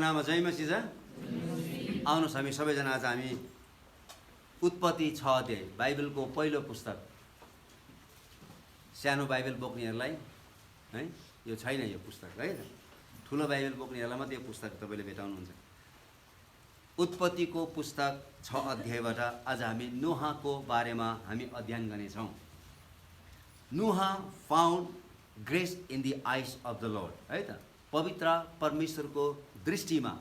नाममा जय मसीह। आउनुहोस् हामी सबैजना आज हामी उत्पत्ति 6 अध्याय बाइबलको पहिलो पुस्तक, सानो बाइबल बोक्नेहरूलाई है यो छैन यो पुस्तक है, ठुलो बाइबल बोक्नेहरूलाई मात्रै यो पुस्तक तपाईँले भेटाउनुहुन्छ। उत्पत्तिको पुस्तक 6 अध्यायबाट आज हामी नोहाको बारेमा हामी अध्ययन गर्नेछौँ। नोहा फाउन्ड ग्रेस इन द आइज अफ द लर्ड, है त, पवित्र परमेश्वरको दृष्टिमा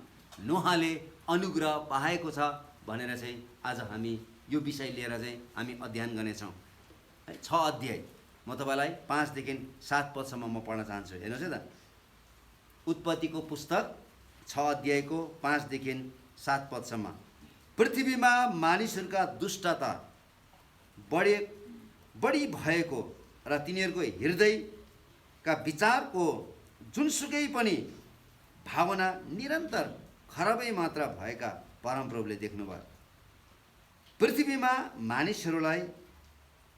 नोहाले अनुग्रह पाएको छ भनेर चाहिँ आज हामी यो विषय लिएर चाहिँ हामी अध्ययन गर्नेछौँ। 6 अध्याय म तपाईँलाई 5 देखि 7 पदसम्म म पढ्न चाहन्छु। हेर्नुहोस् है त, उत्पत्तिको पुस्तक 6 अध्यायको 5 देखि 7 पदसम्म। पृथ्वीमा मानिसहरूका दुष्टता बढी भएको र तिनीहरूको हृदयका विचारको जुनसुकै पनि भावना निरन्तर खराबै मात्र भएका परमप्रभुले देख्नुभयो। पृथ्वीमा मानिसहरूलाई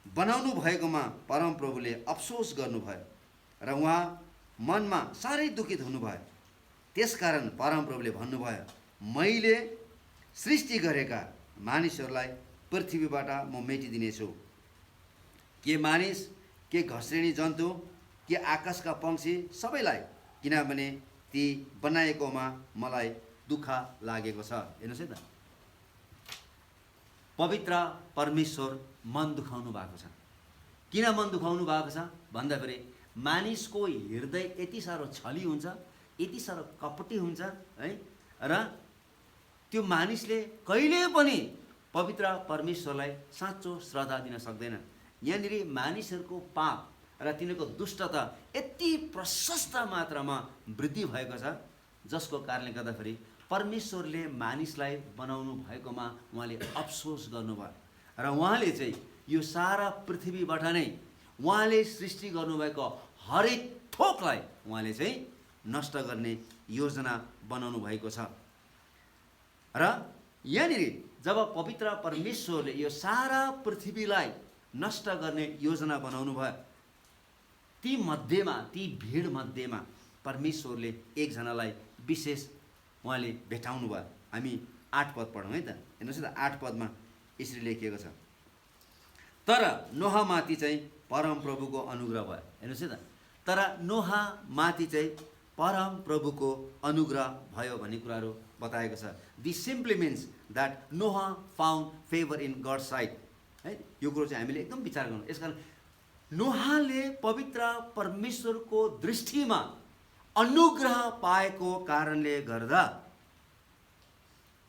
बनाउनु भएकोमा परमप्रभुले अफसोस गर्नुभयो र उहाँ मनमा साह्रै दुखित हुनुभयो। त्यसकारण परमप्रभुले भन्नुभयो, मैले सृष्टि गरेका मानिसहरूलाई पृथ्वीबाट म मेटिदिनेछु। के मानिस, के घस्रेणी जन्तु, के आकाशका पंक्षी, सबैलाई, किनभने ती बनाएकोमा मलाई दुःख लागेको छ। हेर्नुहोस् है त, पवित्र परमेश्वर मन दुखाउनु भएको छ। किन मन दुखाउनु भएको छ भन्दाखेरि मानिसको हृदय यति साह्रो छली हुन्छ, यति साह्रो कपटी हुन्छ है, र त्यो मानिसले कहिले पनि पवित्र परमेश्वरलाई साँचो श्रद्धा दिन सक्दैन। यहाँनिर मानिसहरूको पाप र तिनीहरूको दुष्टता यति प्रशस्त मात्रामा वृद्धि भएको छ, जसको कारणले गर्दाखेरि परमेश्वरले मानिसलाई बनाउनु भएकोमा उहाँले अफसोस गर्नुभयो र उहाँले चाहिँ यो सारा पृथ्वीबाट नै उहाँले सृष्टि गर्नुभएको हरेक थोकलाई उहाँले चाहिँ नष्ट गर्ने योजना बनाउनु भएको छ। र यहाँनिर जब पवित्र परमेश्वरले यो सारा पृथ्वीलाई नष्ट गर्ने योजना बनाउनु भयो, ती मध्येमा, ती भिड मध्येमा परमेश्वरले एकजनालाई विशेष उहाँले भेटाउनु भयो। हामी 8 पद पढौँ है त। हेर्नुहोस् है त, 8 पदमा यसरी लेखिएको छ, तर नोहामाथि चाहिँ परमप्रभुको अनुग्रह भयो। हेर्नुहोस् है त, तर नोहामाथि चाहिँ परमप्रभुको अनुग्रह भयो भन्ने कुराहरू बताएको छ। This simply means that Noah found favour in God sight है। यो कुरो चाहिँ हामीले एकदम विचार गर्नु। यसकारण नोहाले पवित्र परमेश्वरको दृष्टिमा अनुग्रह पाएको कारणले गर्दा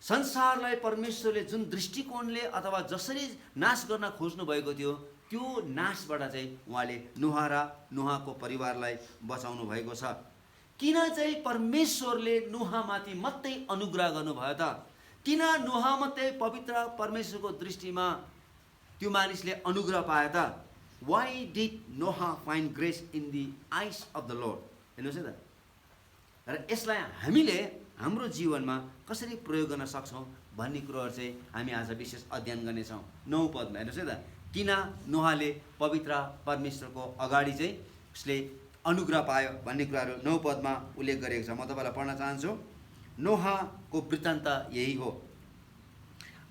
संसारलाई परमेश्वरले जुन दृष्टिकोणले अथवा जसरी नाश गर्न खोज्नु भएको थियो, त्यो नाशबाट चाहिँ उहाँले नोहा र नोहाको परिवारलाई बचाउनु भएको छ। किन चाहिँ परमेश्वरले नोहामाथि मात्रै अनुग्रह गर्नुभयो त? किन नोहा मात्रै पवित्र परमेश्वरको दृष्टिमा त्यो मानिसले अनुग्रह पाए त? Why did Noah find grace in the eyes of the Lord? हेर्नुहोस् है त, र यसलाई हामीले हाम्रो जीवनमा कसरी प्रयोग गर्न सक्छौँ भन्ने कुरोहरू चाहिँ हामी आज विशेष अध्ययन गर्नेछौँ। 9 पदमा हेर्नुहोस् है त, किन नोहाले पवित्र परमेश्वरको अगाडि चाहिँ उसले अनुग्रह पायो भन्ने कुराहरू 9 पदमा उल्लेख गरेको छ। म तपाईँलाई पढ्न चाहन्छु। नोहाको वृत्तान्त यही हो।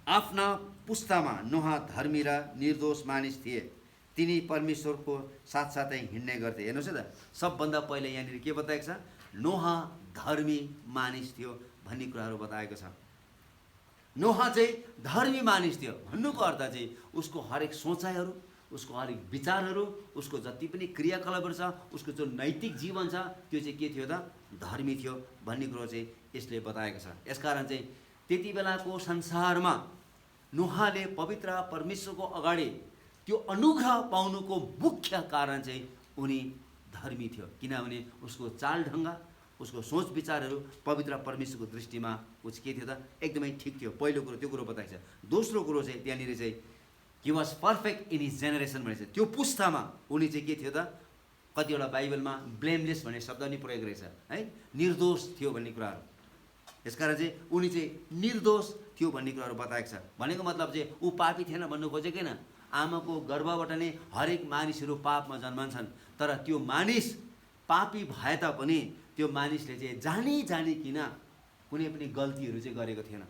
आफ्ना पुस्तामा नोहा धर्मी र निर्दोष मानिस थिए। तिनी परमेश्वरको साथसाथै हिँड्ने गर्थे। हेर्नुहोस् है त, सबभन्दा पहिले यहाँनिर के बताएको छ? नोहा धर्मी मानिस थियो भन्ने कुराहरू बताएको छ। नोहा चाहिँ धर्मी मानिस थियो भन्नुको अर्थ चाहिँ उसको हरेक सोचाइहरू, उसको हरेक विचारहरू, उसको जति पनि क्रियाकलापहरू छ, उसको जो नैतिक जीवन छ, त्यो चाहिँ के थियो त? धर्मी थियो भन्ने कुरो चाहिँ यसले बताएको छ। यसकारण चाहिँ त्यति बेलाको संसारमा नोहाले पवित्र परमेश्वरको अगाडि त्यो अनुग्रह पाउनुको मुख्य कारण चाहिँ उनी धर्मी थियो, किनभने उसको चालढङ्गा, उसको सोच विचारहरू पवित्र परमेश्वरको दृष्टिमा उस के थियो त? एकदमै ठिक थियो। पहिलो कुरो त्यो कुरो बताएको छ। दोस्रो कुरो चाहिँ त्यहाँनिर चाहिँ he was perfect in his generation भनेको छ। त्यो पुस्तामा उनी चाहिँ के थियो त? कतिवटा बाइबलमा ब्लेमलेस भन्ने शब्द नि प्रयोग रहेछ है, निर्दोष थियो भन्ने कुराहरू। यसकारण चाहिँ उनी चाहिँ निर्दोष थियो भन्ने कुराहरू बताएको छ। भनेको मतलब चाहिँ ऊ पापी थिएन भन्नु खोजेको होइन। आमाको गर्भबाट नै हरेक मानिसहरू पापमा जन्मन्छन्, तर त्यो मानिस पापी भए तापनि त्यो मानिसले चाहिँ जानी जानिकन कुनै पनि गल्तीहरू चाहिँ गरेको थिएन।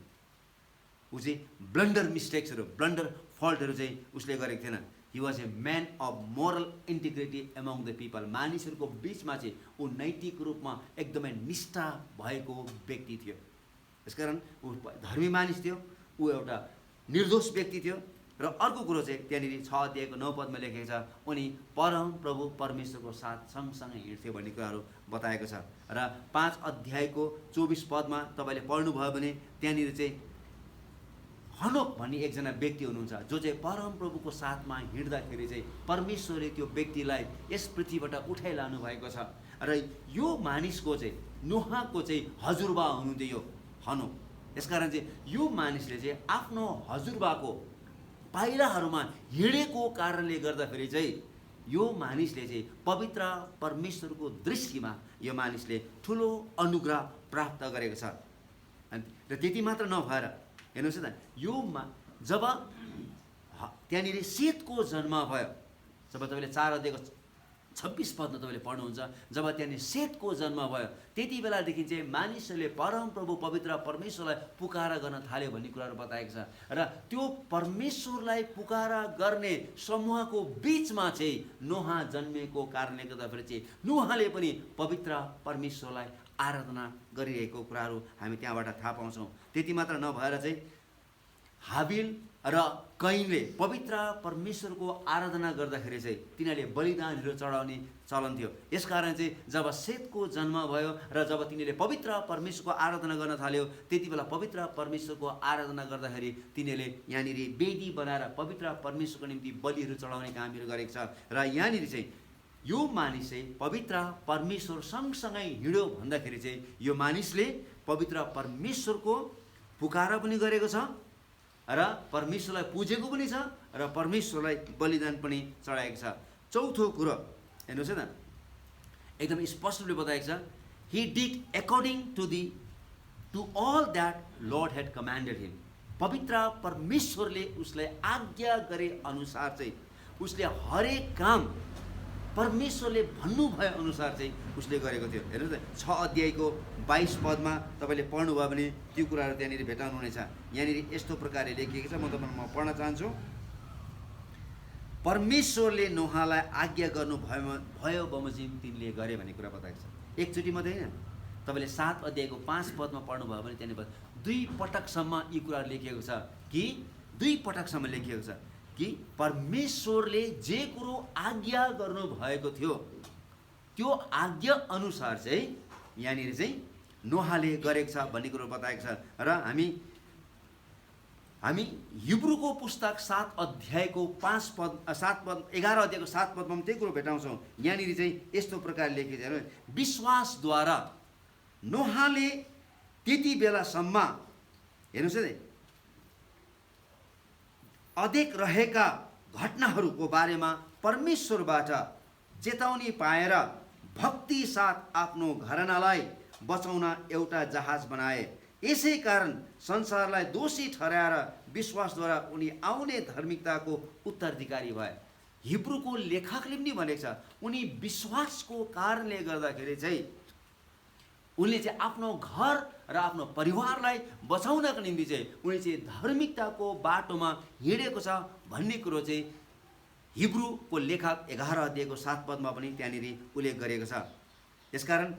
ऊ चाहिँ ब्लन्डर मिस्टेक्सहरू, ब्लन्डर फल्टहरू चाहिँ उसले गरेको थिएन। He was a man of moral integrity among the people. मानिसहरूको बिचमा चाहिँ ऊ नैतिक रूपमा एकदमै निष्ठा भएको व्यक्ति थियो। यसकारण ऊ धर्मी मानिस थियो, ऊ एउटा निर्दोष व्यक्ति थियो। र अर्को कुरो चाहिँ त्यहाँनिर 6 अध्यायको 9 पदमा लेखेको छ, उनी परम प्रभु परमेश्वरको साथ सँगसँगै हिँड्थ्यो भन्ने कुराहरू बताएको छ। र 5 अध्यायको 24 पदमा तपाईँले पढ्नुभयो भने त्यहाँनिर चाहिँ हनोक भन्ने एकजना व्यक्ति हुनुहुन्छ, जो चाहिँ परम प्रभुको साथमा हिँड्दाखेरि चाहिँ परमेश्वरले त्यो व्यक्तिलाई यस पृथ्वीबाट उठाइलानु भएको छ। र यो मानिसको चाहिँ नोहाको चाहिँ हजुरबा हुनुहुन्थ्यो यो हनोक। यसकारण चाहिँ यो मानिसले चाहिँ आफ्नो हजुरबाको पाइलाहरूमा हिँडेको कारणले गर्दाखेरि चाहिँ यो मानिसले चाहिँ पवित्र परमेश्वरको दृष्टिमा यो मानिसले ठुलो अनुग्रह प्राप्त गरेको छ। र त्यति मात्र नभएर हेर्नुहोस् न, यो जब त्यहाँनिर सेतको जन्म भयो, जब तपाईँले 4 अध्यायको 26 पदमा तपाईँले पढ्नुहुन्छ, जब त्यहाँनिर सेतको जन्म भयो त्यति बेलादेखि चाहिँ मानिसहरूले परम प्रभु पवित्र परमेश्वरलाई पुकारा गर्न थाल्यो भन्ने कुराहरू बताएको छ। र त्यो परमेश्वरलाई पुकारा गर्ने समूहको बिचमा चाहिँ नोहा जन्मेको कारणले गर्दाखेरि चाहिँ नोहाले पनि पवित्र परमेश्वरलाई आराधना गरिरहेको कुराहरू हामी त्यहाँबाट थाहा पाउँछौँ। त्यति मात्र नभएर चाहिँ हाबिल र कैनले पवित्र परमेश्वरको आराधना गर्दाखेरि चाहिँ तिनीहरूले बलिदानहरू चढाउने चलन थियो। यसकारण चाहिँ जब सेतको जन्म भयो र जब तिनीहरूले पवित्र परमेश्वरको आराधना गर्न थाल्यो त्यति बेला पवित्र परमेश्वरको आराधना गर्दाखेरि तिनीहरूले यहाँनिर वेदी बनाएर पवित्र परमेश्वरको निम्ति बलिहरू चढाउने कामहरू गरेको छ। र यहाँनिर चाहिँ यो मानिस चाहिँ पवित्र परमेश्वर सँगसँगै हिँड्यो भन्दाखेरि चाहिँ यो मानिसले पवित्र परमेश्वरको पुकारा पनि गरेको छ र परमेश्वरलाई पुजेको पनि छ र परमेश्वरलाई बलिदान पनि चढाएको छ। चौथो कुरो हेर्नुहोस् है त, एकदम स्पष्ट रूपले बताएको छ, he did according to all that Lord had commanded him. पवित्र परमेश्वरले उसलाई आज्ञा गरे अनुसार चाहिँ उसले हरेक काम परमेश्वरले भन्नुभए अनुसार चाहिँ उसले गरेको थियो। हेर्नुहोस् न, 6 अध्यायको 22 पदमा तपाईँले पढ्नुभयो भने त्यो कुराहरू त्यहाँनिर भेटाउनुहुनेछ। यहाँनिर यस्तो प्रकारले लेखिएको छ, म तपाईँलाई पढ्न चाहन्छु। परमेश्वरले नोहालाई आज्ञा गर्नु भयो बमोजिम तिमीले गरे भन्ने कुरा बताएको छ। एकचोटि मात्रै होइन, तपाईँले 7 अध्यायको 5 पदमा पढ्नुभयो भने त्यहाँनिर 2 पटकसम्म यी कुराहरू लेखिएको छ कि 2 पटकसम्म लेखिएको छ कि परमेश्वरले जे कुरो आज्ञा गर्नुभएको थियो त्यो आज्ञा अनुसार चाहिँ यहाँनिर चाहिँ नोहाले गरेको छ भन्ने कुरो बताएको छ। र हामी हिब्रूको पुस्तक 7 अध्यायको 11 अध्यायको 7 पदमा पनि त्यही कुरो भेटाउँछौँ। यहाँनिर चाहिँ यस्तो प्रकारले लेखेको छ, विश्वासद्वारा नोहाले त्यति बेलासम्म हेर्नुहोस् है अधिक रहेका घटनाहरूको बारेमा परमेश्वरबाट चेतावनी पाएर भक्ति साथ आफ्नो घरानालाई बचाउन एउटा जहाज बनाए। यसै कारण संसारलाई दोषी ठहराएर विश्वासद्वारा उनी आउने धार्मिकताको उत्तराधिकारी भए। हिब्रूको लेखकले पनि भनेको छ, उनी विश्वासको कारणले गर्दाखेरि चाहिँ उनले चाहिँ आफ्नो घर र आफ्नो परिवारलाई बचाउनको निम्ति चाहिँ उनी चाहिँ धार्मिकताको बाटोमा हिँडेको छ भन्ने कुरो चाहिँ हिब्रूको लेखक 11 अध्यायको 7 पदमा पनि त्यहाँनिर उल्लेख गरेको छ। यसकारण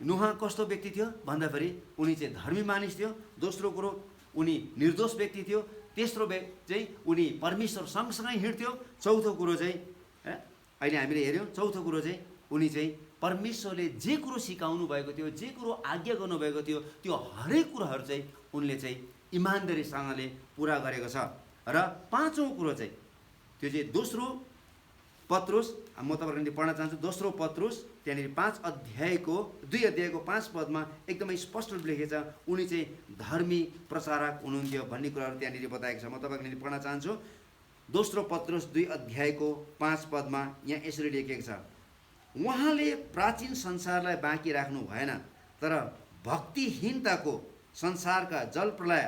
नोहा कस्तो व्यक्ति थियो भन्दाखेरि उनी चाहिँ धर्मी मानिस थियो। दोस्रो कुरो, उनी निर्दोष व्यक्ति थियो। तेस्रो चाहिँ उनी परमेश्वर सँगसँगै हिँड्थ्यो। चौथो कुरो चाहिँ अहिले हामीले हेऱ्यौँ, चौथो कुरो चाहिँ उनी चाहिँ परमेश्वरले जे कुरो सिकाउनु भएको थियो, जे कुरो आज्ञा गर्नुभएको थियो त्यो हरेक कुराहरू चाहिँ उनले चाहिँ इमान्दारीसँगले पुरा गरेको छ। र पाँचौँ कुरो चाहिँ त्यो चाहिँ दोस्रो पत्रुस, म तपाईँहरूको निम्ति पढ्न चाहन्छु। दोस्रो पत्रुस त्यहाँनिर 2 अध्यायको 5 पदमा एकदमै स्पष्ट रूपले लेखेको छ, उनी चाहिँ धर्मी प्रचारक हुनुहुन्थ्यो भन्ने कुराहरू त्यहाँनिर बताएको छ। म तपाईँको निम्ति पढ्न चाहन्छु। दोस्रो पत्रुस 2 अध्यायको 5 पदमा यहाँ यसरी लेखेको छ, उहाँले प्राचीन संसारलाई बाँकी राख्नु भएन, तर भक्तिहीनताको संसारका जलप्रलय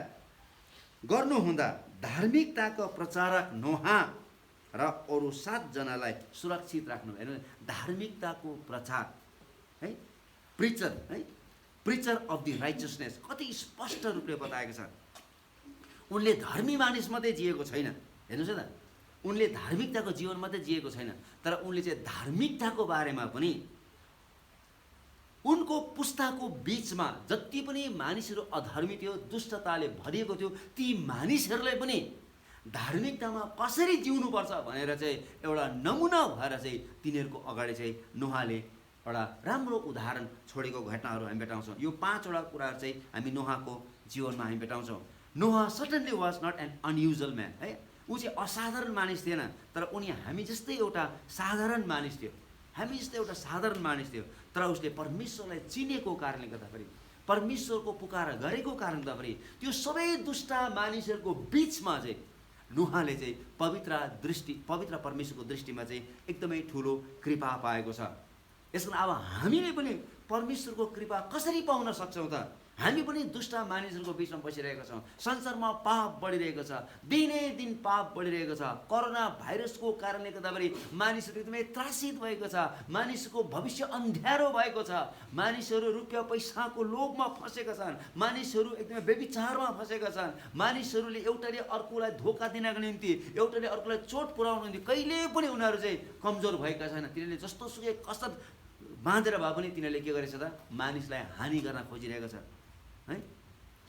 गर्नुहुँदा धार्मिकताको प्रचारक नोहा र अरू 7 जनालाई सुरक्षित राख्नु। हेर्नु, धार्मिकताको प्रचार है, प्रिचर है, प्रिचर अफ द राइचियसनेस, कति स्पष्ट रूपले बताएको छ। उनले धर्मी मानिस मात्रै जिएको छैन, हेर्नुहोस् है त, उनले धार्मिकताको जीवन मात्रै जिएको छैन, तर उनले चाहिँ धार्मिकताको बारेमा पनि उनको पुस्ताको बीचमा जति पनि मानिसहरू अधर्मी थियो, दुष्टताले भरिएको थियो, ती मानिसहरूलाई पनि धार्मिकतामा कसरी जिउनुपर्छ भनेर चाहिँ एउटा नमुना भएर चाहिँ तिनीहरूको अगाडि चाहिँ नोहाले एउटा राम्रो उदाहरण छोडेको घटनाहरू हामी भेटाउँछौँ। यो 5वटा कुराहरू चाहिँ हामी नोहाको जीवनमा हामी भेटाउँछौँ। Noah certainly was not an unusual man, है, ऊ चाहिँ असाधारण मानिस थिएन, तर उनी हामी जस्तै एउटा साधारण मानिस थियो, हामी जस्तै एउटा साधारण मानिस थियो, तर उसले परमेश्वरलाई चिनेको कारणले गर्दाखेरि, परमेश्वरको पुकार गरेको कारणले गर्दाखेरि त्यो सबै दुष्ट मानिसहरूको बिचमा चाहिँ नोहाले चाहिँ पवित्र परमेश्वरको दृष्टिमा चाहिँ एकदमै ठुलो कृपा पाएको छ। यसकारण अब हामीले पनि परमेश्वरको कृपा कसरी पाउन सक्छौँ त? हामी पनि दुष्ट मानिसहरूको बिचमा बसिरहेका छौँ, संसारमा पाप बढिरहेको छ, दिनै दिन पाप बढिरहेको छ। कोरोना भाइरसको कारणले गर्दाखेरि मानिसहरू एकदमै त्रासित भएको छ, मानिसको भविष्य अन्ध्यारो भएको छ, मानिसहरू रुपियाँ पैसाको लोभमा फँसेका छन्, मानिसहरू एकदमै व्यभिचारमा फँसेका छन्, मानिसहरूले एउटाले अर्कोलाई धोका दिनको निम्ति, एउटाले अर्कोलाई चोट पुर्याउनको निम्ति कहिले पनि उनीहरू चाहिँ कमजोर भएका छैन। तिनीहरूले जस्तो सुकै कसरत बाँधेर भए पनि तिनीहरूले के गरेछ त? मानिसलाई हानि गर्न खोजिरहेको छ, है।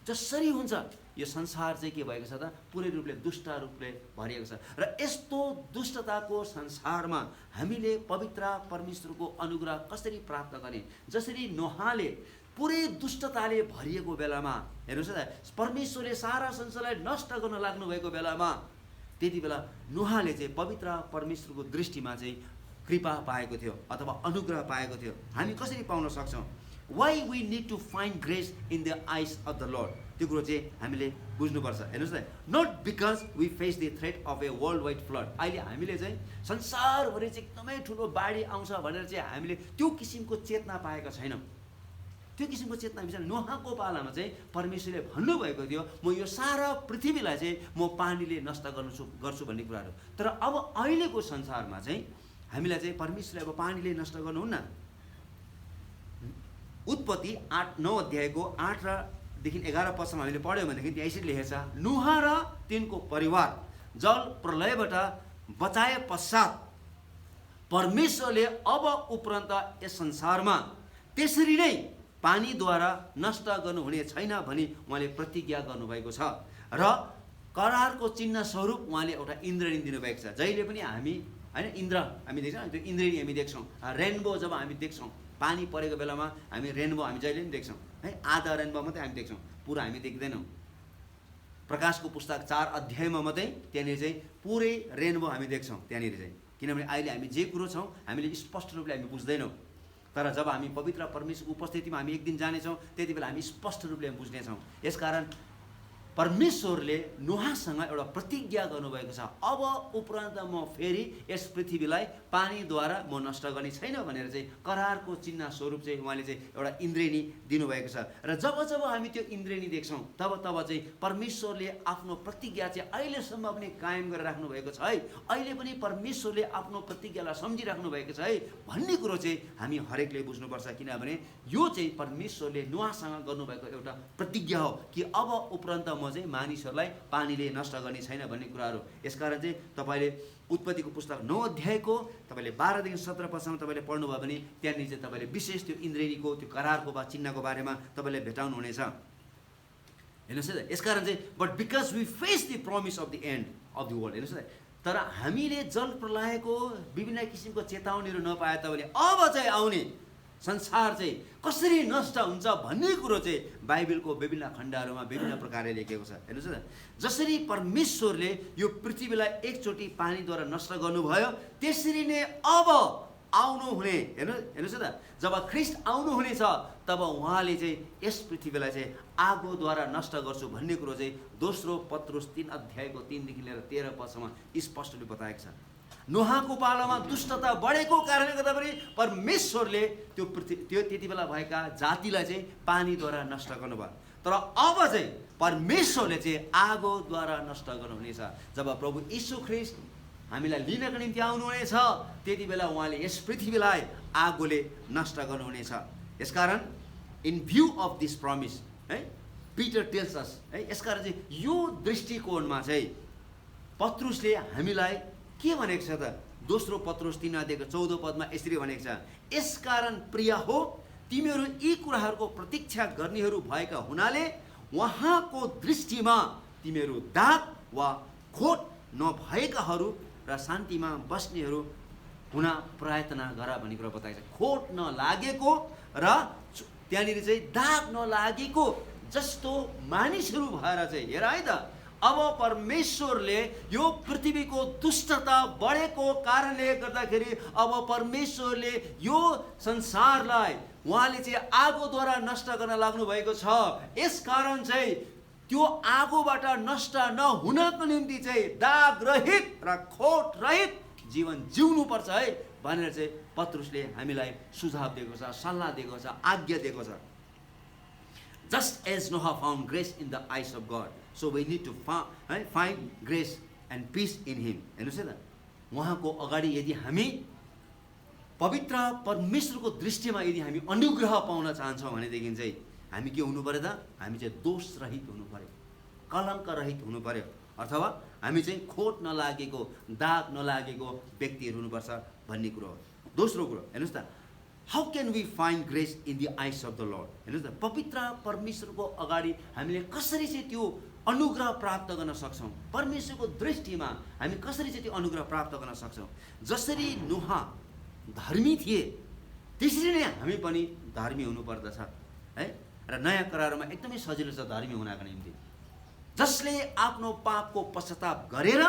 जसरी हुन्छ यो संसार चाहिँ के भएको छ त? पुरै रूपले दुष्ट रूपले भरिएको छ। र यस्तो दुष्टताको संसारमा हामीले पवित्र परमेश्वरको अनुग्रह कसरी प्राप्त गर्ने? जसरी नोहाले पुरै दुष्टताले भरिएको बेलामा, हेर्नुहोस् त, परमेश्वरले सारा संसारलाई नष्ट गर्न लाग्नु भएको बेलामा त्यति बेला नोहाले चाहिँ पवित्र परमेश्वरको दृष्टिमा चाहिँ कृपा पाएको थियो अथवा अनुग्रह पाएको थियो। हामी कसरी पाउन सक्छौँ? Why we need to find grace in the eyes of the Lord? त्यो कुरो चाहिँ हामीले बुझ्नुपर्छ। हेर्नुहोस् न, not because we face the threat of a worldwide flood. अहिले हामीले चाहिँ संसारभरि चाहिँ एकदमै ठुलो बाढी आउँछ भनेर चाहिँ हामीले त्यो किसिमको चेतना पाएका छैनौँ। त्यो किसिमको चेतना विषय नोहाको पालामा चाहिँ परमेश्वरले भन्नुभएको थियो, म यो सारा पृथ्वीलाई चाहिँ म पानीले नष्ट गर्छु भन्ने कुराहरू। तर अब अहिलेको संसारमा चाहिँ हामीलाई चाहिँ परमेश्वरले अब पानीले नष्ट गर्नुहुन्न। उत्पत्ति 9 अध्यायको 8देखि 11 पदसम्म हामीले पढ्यौँ भनेदेखि त्यहाँ यसरी लेखेको छ, नोहा र तिनको परिवार जल प्रलयबाट बचाए पश्चात परमेश्वरले अब उपरान्त यस संसारमा त्यसरी नै पानीद्वारा नष्ट गर्नुहुने छैन भनी उहाँले प्रतिज्ञा गर्नुभएको छ। र करारको चिन्ह स्वरूप उहाँले एउटा इन्द्रणी दिनुभएको छ। जहिले पनि हामी, होइन, इन्द्र हामी देख्छौँ, त्यो इन्द्रणी हामी देख्छौँ। रेनबो जब हामी देख्छौँ, पानी परेको बेलामा हामी रेनबो हामी जहिले पनि देख्छौँ, है। आधा रेनबो मात्रै हामी देख्छौँ, पुरा हामी देख्दैनौँ। प्रकाशको पुस्तक 4 अध्यायमा मात्रै त्यहाँनिर चाहिँ पुरै रेनबो हामी देख्छौँ त्यहाँनिर चाहिँ। किनभने अहिले हामी जे कुरो छौँ हामीले स्पष्ट रूपले हामी बुझ्दैनौँ, तर जब हामी पवित्र परमेश्वरको उपस्थितिमा हामी एक दिन जानेछौँ त्यति बेला हामी स्पष्ट रूपले बुझ्नेछौँ। यसकारण परमेश्वरले नोहासँग एउटा प्रतिज्ञा गर्नुभएको छ, अब उपरान्त म फेरि यस पृथ्वीलाई पानीद्वारा म नष्ट गर्ने छैन भनेर चाहिँ करारको चिन्ह स्वरूप चाहिँ उहाँले चाहिँ एउटा इन्द्रेणी दिनुभएको छ। र जब जब हामी त्यो इन्द्रेणी देख्छौँ तब तब चाहिँ परमेश्वरले आफ्नो प्रतिज्ञा चाहिँ अहिलेसम्म पनि कायम गरेर राख्नु भएको छ, है। अहिले पनि परमेश्वरले आफ्नो प्रतिज्ञालाई सम्झिराख्नु भएको छ, है भन्ने कुरो चाहिँ हामी हरेकले बुझ्नुपर्छ। किनभने यो चाहिँ परमेश्वरले नोहासँग गर्नुभएको एउटा प्रतिज्ञा हो कि अब उपरान्त म चाहिँ मानिसहरूलाई पानीले नष्ट गर्ने छैन भन्ने कुराहरू। यसकारण चाहिँ तपाईँले उत्पत्तिको पुस्तक 9 अध्यायको तपाईँले 12देखि 17 पदसम्म तपाईँले पढ्नुभयो भने त्यहाँनिर चाहिँ तपाईँले विशेष त्यो इन्द्रेणीको त्यो करारको चिन्हको बारेमा तपाईँले भेटाउनुहुनेछ। हेर्नुहोस् है, यसकारण चाहिँ but because we face the promise of the end of the world. हेर्नुहोस् है, तर हामीले जल प्रलयको विभिन्न किसिमको चेतावनीहरू नपाए तापनि अब चाहिँ आउने संसार चाहिँ कसरी नष्ट हुन्छ भन्ने कुरो चाहिँ बाइबलको विभिन्न खण्डहरूमा विभिन्न प्रकारले लेखेको छ। हेर्नुहोस् न, जसरी परमेश्वरले यो पृथ्वीलाई एकचोटि पानीद्वारा नष्ट गर्नुभयो त्यसरी नै अब आउनुहुने, हेर्नुहोस् न, जब ख्रिस्ट आउनुहुनेछ तब उहाँले चाहिँ यस पृथ्वीलाई चाहिँ आगोद्वारा नष्ट गर्छु भन्ने कुरो चाहिँ दोस्रो पत्रुस 3 अध्यायको 3देखि लिएर 13 पदसम्म स्पष्ट रूपले बताएको छ। नोहाको पालामा दुष्टता बढेको कारणले गर्दा पनि परमेश्वरले त्यो त्यति बेला भएका जातिलाई चाहिँ पानीद्वारा नष्ट गर्नुभयो। तर अब चाहिँ परमेश्वरले चाहिँ आगोद्वारा नष्ट गर्नुहुनेछ। जब प्रभु यीशु ख्रिस्ट हामीलाई लिनको निम्ति आउनुहुनेछ त्यति बेला उहाँले यस पृथ्वीलाई आगोले नष्ट गर्नुहुनेछ। यसकारण in view of this promise है पिटर टेल्स अस है। यसकारण चाहिँ यो दृष्टिकोणमा चाहिँ पत्रुसले हामीलाई के भनेको छ त? दोस्रो पत्रुस 3:14 यसरी भनेको छ, यसकारण प्रिय हो तिमीहरू यी कुराहरूको प्रतीक्षा गर्नेहरू भएका हुनाले उहाँको दृष्टिमा तिमीहरू दाग वा खोट नभएकाहरू र शान्तिमा बस्नेहरू हुन प्रयत्न गर भन्ने कुरा बताएको छ। खोट नलागेको र त्यहाँनिर चाहिँ दाग नलागेको जस्तो मानिसहरू भएर चाहिँ हेर है त। अब परमेश्वरले यो पृथ्वीको दुष्टता बढेको कारणले गर्दाखेरि अब परमेश्वरले यो संसारलाई उहाँले चाहिँ आगोद्वारा नष्ट गर्न लाग्नु भएको छ। यसकारण चाहिँ त्यो आगोबाट नष्ट नहुनको निम्ति चाहिँ दाग रहित र खोट रहित जीवन जिउनुपर्छ है भनेर चाहिँ पत्रुसले हामीलाई सुझाव दिएको छ, सल्लाह दिएको छ, आज्ञा दिएको छ। Just as Noah found grace in the eyes of God, so we need to find grace and peace in Him. हेर्नुहोस् है त, उहाँको अगाडि यदि हामी पवित्र परमेश्वरको दृष्टिमा यदि हामी अनुग्रह पाउन चाहन्छौँ भनेदेखि चाहिँ हामी के हुनु पर्यो त? हामी चाहिँ दोष रहित हुनु पर्यो, कलङ्क रहित हुनु पर्यो, अथवा हामी चाहिँ खोट नलागेको दाग नलागेको व्यक्तिहरू हुनुपर्छ भन्ने कुरो हो। दोस्रो कुरो हेर्नुहोस् त, how can we find grace in the eyes of the Lord? हेर्नुहोस् त, पवित्र परमेश्वरको अगाडि हामीले कसरी चाहिँ त्यो अनुग्रह प्राप्त गर्न सक्छौँ? परमेश्वरको दृष्टिमा हामी कसरी चाहिँ त्यो अनुग्रह प्राप्त गर्न सक्छौँ? जसरी नोह धर्मी थिए त्यसरी नै हामी पनि धर्मी हुनुपर्दछ है। र नयाँ करारमा एकदमै सजिलो छ धर्मी हुनको निम्ति। जसले आफ्नो पापको पश्चाताप गरेर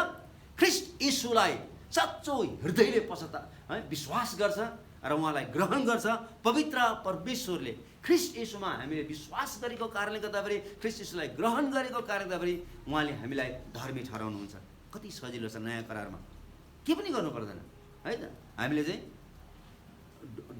ख्रीष्ट येशूलाई सच्चो हृदयले पश्चाताप है विश्वास गर्छ र उहाँलाई ग्रहण गर्छ, पवित्र परमेश्वरले ख्रीष्ट येशूमा हामीले विश्वास गरेको कारणले गर्दाखेरि, ख्रीष्ट येशूलाई ग्रहण गरेको कारणले गर्दाखेरि उहाँले हामीलाई धर्मी ठहराउनुहुन्छ। कति सजिलो छ नयाँ करारमा, के पनि गर्नु पर्दैन है त। हामीले चाहिँ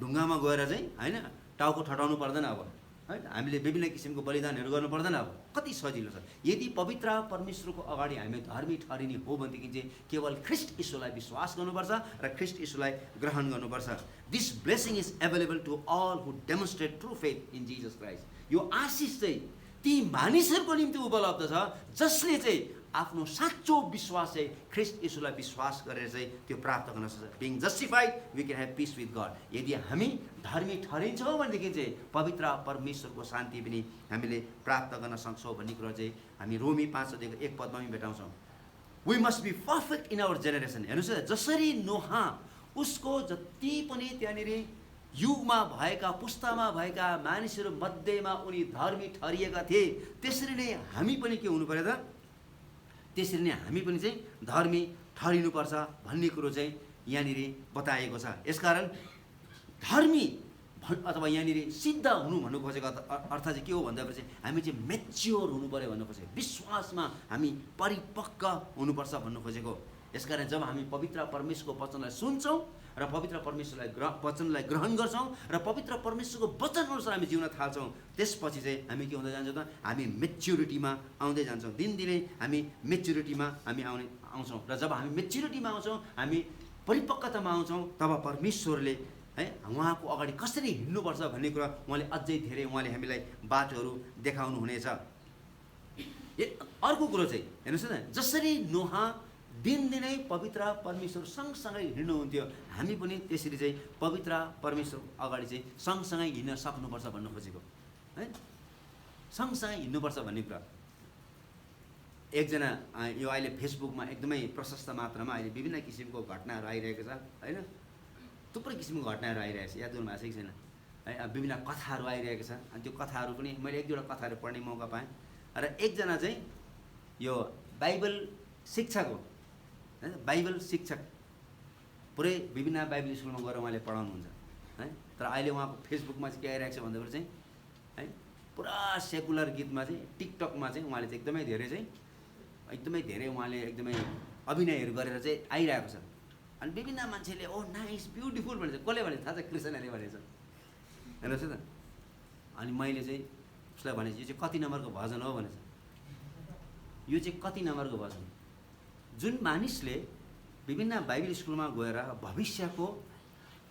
ढुङ्गामा गएर चाहिँ होइन टाउको ठटाउनु पर्दैन अब है। हामीले विभिन्न किसिमको बलिदानहरू गर्नु पर्दैन अब। कति सजिलो छ। यदि पवित्र परमेश्वरको अगाडि हामी धर्मी ठहरिने हो भनेदेखि चाहिँ केवल ख्रीष्ट येशूलाई विश्वास गर्नुपर्छ र ख्रीष्ट येशूलाई ग्रहण गर्नुपर्छ। This blessing is available to all who demonstrate true faith in Jesus Christ. यो आशिष चाहिँ ती मानिसहरूको निम्ति उपलब्ध छ जसले चाहिँ आफ्नो साँचो विश्वास चाहिँ ख्रीष्ट येशूलाई विश्वास गरेर चाहिँ त्यो प्राप्त गर्न सक्छ। Being justified we can have peace with God. यदि हामी धर्मी ठहरिन्छौँ भनेदेखि चाहिँ पवित्र परमेश्वरको शान्ति पनि हामीले प्राप्त गर्न सक्छौँ भन्ने कुरो चाहिँ हामी रोमी 5:1 पनि भेटाउँछौँ। We must be perfect in our generation. हेर्नुहोस् न, जसरी नोह उसको जति पनि त्यहाँनिर युगमा भएका पुस्तामा भएका मानिसहरू मध्येमा उनी धर्मी ठहरिएका थिए, त्यसरी नै हामी पनि के हुनु पर्यो त? त्यसरी नै हामी पनि चाहिँ धर्मी ठहरिनुपर्छ भन्ने कुरो चाहिँ यहाँनिर बताएको छ। यसकारण धर्मी अथवा यहाँनिर सिद्ध हुनु भन्नु खोजेको अर्थ चाहिँ के हो भन्दाखेरि चाहिँ हामी चाहिँ मेच्योर हुनु पर्यो भन्नु खोजेको, विश्वासमा हामी परिपक्व हुनुपर्छ भन्नु खोजेको। यसकारण जब हामी पवित्र परमेश्वरको वचनलाई सुन्छौँ र पवित्र परमेश्वरलाई वचनलाई ग्रहण गर्छौँ र पवित्र परमेश्वरको वचन अनुसार हामी जिउन थाल्छौँ, त्यसपछि चाहिँ हामी के हुँदै जान्छौँ त? हामी मेच्युरिटीमा आउँदै जान्छौँ। दिनदिनै हामी मेच्युरिटीमा हामी आउँछौँ र जब हामी मेच्युरिटीमा आउँछौँ, हामी परिपक्वतामा आउँछौँ, तब परमेश्वरले है उहाँको अगाडि कसरी हिँड्नुपर्छ भन्ने कुरा उहाँले अझै धेरै उहाँले हामीलाई बाटोहरू देखाउनु हुनेछ। अर्को कुरो चाहिँ हेर्नुहोस् न, जसरी नोह दिनदिनै पवित्र परमेश्वर सँगसँगै हिँड्नुहुन्थ्यो, हामी पनि त्यसरी चाहिँ पवित्र परमेश्वर अगाडि चाहिँ सँगसँगै हिँड्न सक्नुपर्छ भन्नु खोजेको है। सँगसँगै हिँड्नुपर्छ भन्ने कुरा। एकजना यो अहिले फेसबुकमा एकदमै प्रशस्त मात्रामा अहिले विभिन्न किसिमको घटनाहरू आइरहेको छ होइन। थुप्रै किसिमको घटनाहरू आइरहेको छ, याद गर्नु भएको छैन है। विभिन्न कथाहरू आइरहेको छ। अनि त्यो कथाहरू पनि मैले एक दुईवटा कथाहरू पढ्ने मौका पाएँ। र एकजना चाहिँ यो बाइबल शिक्षक हो, बाइबल शिक्षक, पुरै विभिन्न बाइबल स्कुलमा गएर उहाँले पढाउनुहुन्छ है। तर अहिले उहाँको फेसबुकमा चाहिँ के आइरहेको छ भन्दाखेरि चाहिँ है पुरा सेकुलर गीतमा चाहिँ टिकटकमा चाहिँ उहाँले चाहिँ एकदमै धेरै उहाँले एकदमै अभिनयहरू गरेर चाहिँ आइरहेको छ। अनि विभिन्न मान्छेले ओ नाइस ब्युटिफुल भनेछ। कसले भने थाहा छ? क्रिस्चियनहरूले भनेछ। हेर्नुहोस् त। अनि मैले चाहिँ उसलाई भनेपछि यो चाहिँ कति नम्बरको भजन हो भनेछ। यो चाहिँ कति नम्बरको भजन? जुन मानिसले विभिन्न बाइबल स्कुलमा गएर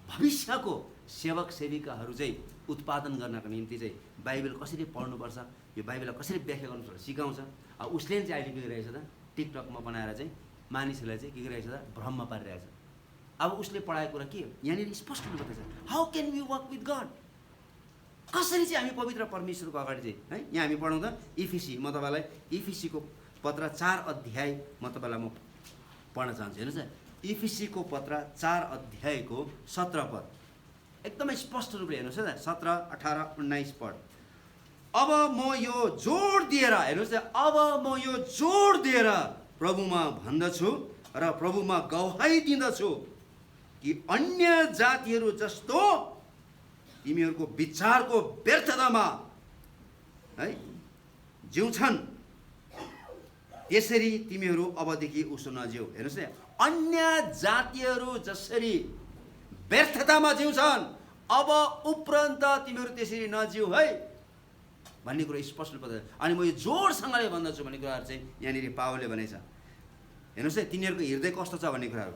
भविष्यको सेवक सेविकाहरू चाहिँ उत्पादन गर्नको निम्ति चाहिँ बाइबल कसरी पढ्नुपर्छ, यो बाइबललाई कसरी व्याख्या गर्नुपर्छ सिकाउँछ। उसले चाहिँ अहिले के गरिरहेछ त, टिकटकमा बनाएर चाहिँ मानिसहरूलाई चाहिँ के गरिरहेछ त, भ्रममा पारिरहेछ। अब उसले पढाएको कुरा के हो, यहाँनिर स्पष्ट बताउँछ, how can we work with God, कसरी चाहिँ हामी पवित्र परमेश्वरको अगाडि चाहिँ है। यहाँ हामी पढौँ त इफिसी, म तपाईँलाई इफिसीको पत्र 4 अध्याय म तपाईँलाई म पढ्न चाहन्छु। हेर्नुहोस् न, इफिसीको पत्र 4 अध्यायको 17 पद एकदमै स्पष्ट रूपले हेर्नुहोस् न, 17, 18, 19 पद। अब म यो जोड दिएर, हेर्नुहोस् न, अब म यो जोड दिएर प्रभुमा भन्दछु र प्रभुमा गवाही दिँदछु कि अन्य जातिहरू जस्तो तिमीहरूको विचारको व्यर्थतामा है जिउँछन्, त्यसरी तिमीहरू अबदेखि उसो नजिउ। हेर्नुहोस् न, अन्य जातिहरू जसरी व्यर्थतामा जिउँछन्, अब उपरान्त तिमीहरू त्यसरी नजिउ है भन्ने कुरो स्पष्ट बताउँछ। अनि म यो जोडसँगले भन्दछु भन्ने कुराहरू चाहिँ यहाँनिर पावलले भनेछ। हेर्नुहोस् है, तिनीहरूको हृदय कस्तो छ भन्ने कुराहरू,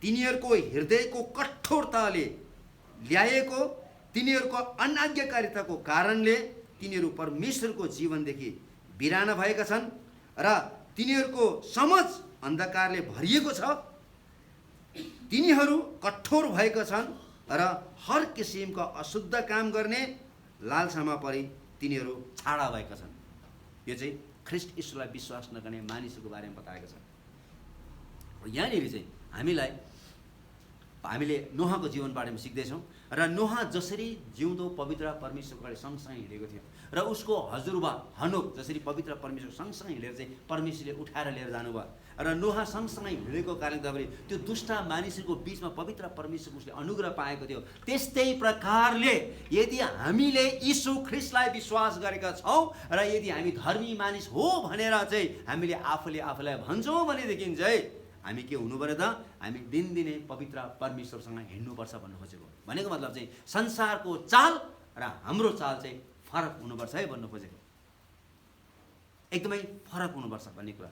तिनीहरूको हृदयको कठोरताले ल्याएको, तिनीहरूको अनाज्ञाकारिताको कारणले तिनीहरू परमेश्वरको जीवनदेखि बिराना भएका छन् र तिनीहरूको समझ अन्धकारले भरिएको छ। तिनीहरू कठोर भएका छन् र हर किसिमका अशुद्ध काम गर्ने लालसामा परि तिनीहरू छाडा भएका छन्। यो चाहिँ ख्रीष्ट यीशुलाई विश्वास नगर्ने मानिसहरूको बारेमा बताएको छ। यहाँनिर चाहिँ हामीले नोहाको जीवनबाट सिक्दैछौँ र नोहा जसरी जिउँदो पवित्र परमेश्वरको अगाडि सँगसँगै हिँडेको थियो र उसको हजुरबा हनोक जसरी पवित्र परमेश्वर सँगसँगै हिँडेर चाहिँ परमेश्वरले उठाएर लिएर जानुभयो र नोहा सँगसँगै हिँडेको कारणले गर्दाखेरि त्यो दुष्ट मानिसहरूको बिचमा पवित्र परमेश्वरको उसले अनुग्रह पाएको थियो। त्यस्तै प्रकारले यदि हामीले यीशु ख्रीष्टलाई विश्वास गरेका छौँ र यदि हामी धर्मी मानिस हो भनेर चाहिँ हामीले आफूलाई भन्छौँ भनेदेखि चाहिँ हामी के हुनु पर्यो त, हामी दिनदिनै पवित्र परमेश्वरसँग हिँड्नुपर्छ भन्नु खोजेको। भनेको मतलब चाहिँ संसारको चाल र हाम्रो चाल चाहिँ फरक हुनुपर्छ है भन्नु खोजेको, एकदमै फरक हुनुपर्छ भन्ने कुरा।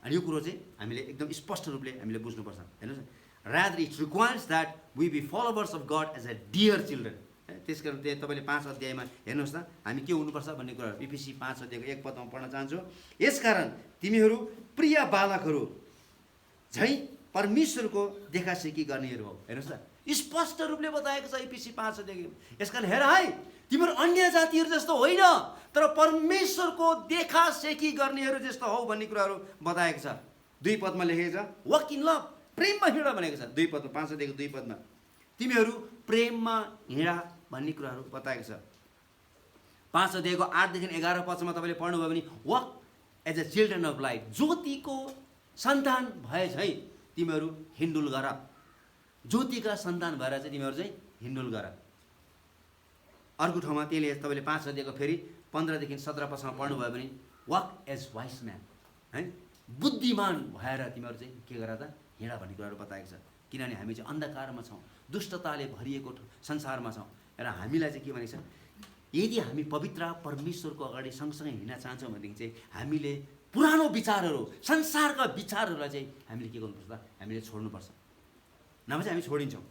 अनि यो कुरो चाहिँ हामीले एकदम स्पष्ट रूपले हामीले बुझ्नुपर्छ। हेर्नुहोस्, rather it requires that we be followers of God as a dear children। त्यस कारण त्यहाँ तपाईँले 5 अध्यायमा हेर्नुहोस् त, हामी के हुनुपर्छ भन्ने कुरा इफिसी 5 अध्यायको 1 पदमा पढ्न चाहन्छु। यसकारण तिमीहरू प्रिय बालकहरू झैँ परमेश्वरको देखासेखी गर्नेहरू हो। हेर्नुहोस् त, स्पष्ट रूपले बताएको छ इफिसी 5 अध्यायको। यसकारण हेर है, तिमीहरू अन्य जातिहरू जस्तो होइन तर परमेश्वरको देखासेखी गर्नेहरू जस्तो हौ भन्ने कुराहरू बताएको छ। 2 पदमा लेखेको छ, वक इन लभ, प्रेममा हिँड भनेको छ। 2 पदमा, 5 अध्यायको 2 पदमा तिमीहरू प्रेममा हिँड भन्ने कुराहरू बताएको छ। 5 अध्यायको 8 देखि 11 पदसम्म तपाईँले पढ्नुभयो भने walk as a children of light, ज्योतिको सन्तान भए झैँ तिमीहरू हिँडुल गर, ज्योतिका सन्तान भएर चाहिँ तिमीहरू चाहिँ हिँडुल गर। अर्को ठाउँमा त्यसले तपाईँले 5 अध्यायको फेरि 15 देखि 17 पदसम्म पढ्नुभयो भने वक एज वाइस म्यान है, बुद्धिमान भएर तिमीहरू चाहिँ के गर त, हिँड भन्ने कुराहरू बताएको छ। किनभने हामी चाहिँ अन्धकारमा छौँ, दुष्टताले भरिएको संसारमा छौँ र हामीलाई चाहिँ के भनेको छ, यदि हामी पवित्र परमेश्वरको अगाडि सँगसँगै हिँड्न चाहन्छौँ भनेदेखि चाहिँ हामीले पुरानो विचारहरू, संसारका विचारहरूलाई चाहिँ हामीले के गर्नुपर्छ त, हामीले छोड्नुपर्छ। नभए चाहिँ हामी छोडिन्छौँ।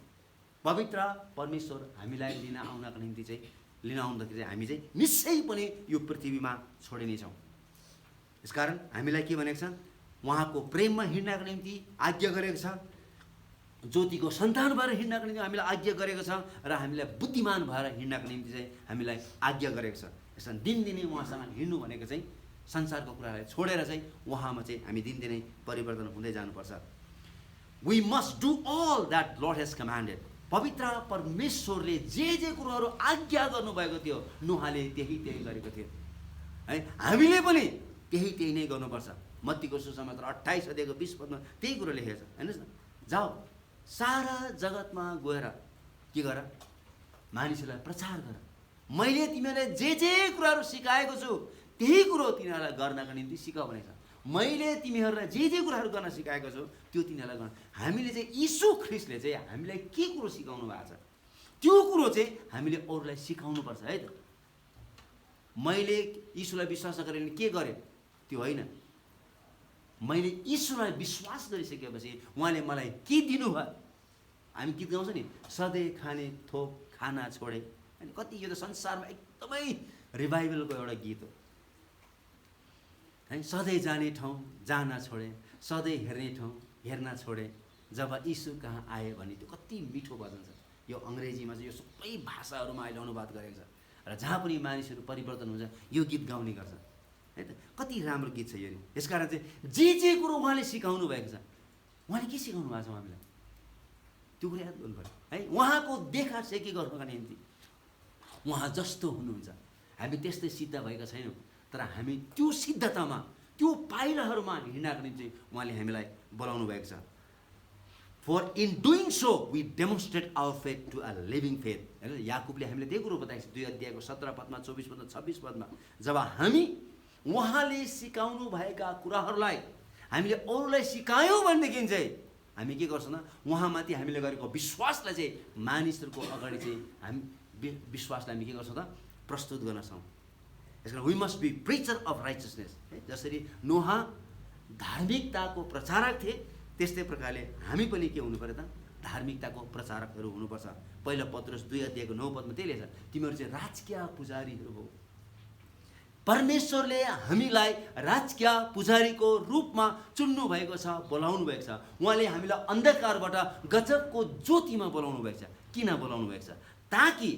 पवित्र परमेश्वर हामीलाई लिन आउनको निम्ति चाहिँ लिन आउँदाखेरि चाहिँ हामी चाहिँ निश्चय पनि यो पृथ्वीमा छोडिनेछौँ। यसकारण हामीलाई के भनेको छ, उहाँको प्रेममा हिँड्नको निम्ति आज्ञा गरेको छ, ज्योतिको सन्तान भएर हिँड्नको निम्ति हामीलाई आज्ञा गरेको छ र हामीलाई बुद्धिमान भएर हिँड्नको निम्ति चाहिँ हामीलाई आज्ञा गरेको छ। यसमा दिनदिनै उहाँसँग हिँड्नु भनेको चाहिँ संसारको कुरालाई छोडेर चाहिँ उहाँमा चाहिँ हामी दिनदिनै परिवर्तन हुँदै जानुपर्छ। We must do all that Lord has commanded. पवित्र परमेश्वरले जे कुराहरू आज्ञा गर्नुभएको थियो नोहाले त्यही गरेको थियो है, हामीले पनि त्यही नै गर्नुपर्छ। मत्तीको सुसमाचार 28 अध्यायको 20 पदमा त्यही कुरो लेखेको छ। हेर्नुहोस् न, जाऊ सारा जगतमा गएर के गर, मानिसहरूलाई प्रचार गर, मैले तिमीहरूलाई जे कुराहरू सिकाएको छु त्यही कुरो तिनीहरूलाई गर्नको निम्ति सिकाऊ भनेको छ। मैले तिमीहरूलाई जे कुराहरू गर्न सिकाएको छु त्यो तिनीहरूलाई गर्न। हामीले चाहिँ यीशु ख्रीष्टले चाहिँ हामीलाई के कुरो सिकाउनु भएको छ त्यो कुरो चाहिँ हामीले अरूलाई सिकाउनुपर्छ है त। मैले यीशुलाई विश्वास गरेर के गरेँ त्यो होइन, मैले यीशुलाई विश्वास गरिसकेपछि उहाँले मलाई के दिनुभयो। हामी गीत गाउँछ नि, सधैँ खाने थोक खाना छोडे, अनि कति यो त संसारमा एकदमै रिभाइभलको एउटा गीत हो है। सधैँ जाने ठाउँ जान छोडे, सधैँ हेर्ने ठाउँ हेर्न छोडे, जब यीशु कहाँ आए भने त्यो कति मिठो भजन छ। यो अङ्ग्रेजीमा चाहिँ यो सबै भाषाहरूमा अहिले अनुवाद गरेको छ र जहाँ पनि मानिसहरू परिवर्तन हुन्छ यो गीत गाउने गर्छ है त। कति राम्रो गीत छ यो। यसकारण चाहिँ जे कुरो उहाँले सिकाउनु भएको छ, उहाँले के सिकाउनु भएको छ हामीलाई त्यो कुरा याद गर्नु पर्यो है। उहाँको देखा सेकी गर्नुको निम्ति उहाँ जस्तो हुनुहुन्छ, हामी त्यस्तै सिद्ध भएका छैनौँ, तर हामी त्यो सिद्धतामा त्यो पाइलाहरूमा हिँड्नको निम्ति उहाँले हामीलाई बोलाउनु भएको छ। For in doing so, we demonstrate our faith to a living faith. याकुबले हामीलाई त्यही कुरो बताएको छ 2 अध्यायको 17 पदमा, 24 पदमा, 26 पदमा। जब हामी उहाँले सिकाउनु भएका कुराहरूलाई हामीले अरूलाई सिकायौँ भनेदेखि चाहिँ हामी के गर्छौँ न, उहाँमाथि हामीले गरेको विश्वासलाई चाहिँ मानिसहरूको अगाडि चाहिँ हामी विश्वासलाई हामी के गर्छौँ त, प्रस्तुत गर्न सक्छौँ। यसकारण we must be preacher of righteousness. जसरी नोहा धार्मिकताको प्रचारक थिए, त्यस्तै प्रकारले हामी पनि के हुनु पर्यो त, धार्मिकताको प्रचारकहरू हुनुपर्छ। पहिलो पत्रुस 2 अध्यायको 9 पदमा त्यही लेख्छ, तिमीहरू चाहिँ राजकीय पुजारीहरू हो। परमेश्वरले हामीलाई राजकीय पुजारीको रूपमा चुन्नु भएको छ, बोलाउनु भएको छ। उहाँले हामीलाई अन्धकारबाट गजबको ज्योतिमा बोलाउनु भएको छ। किन बोलाउनु भएको छ? ताकि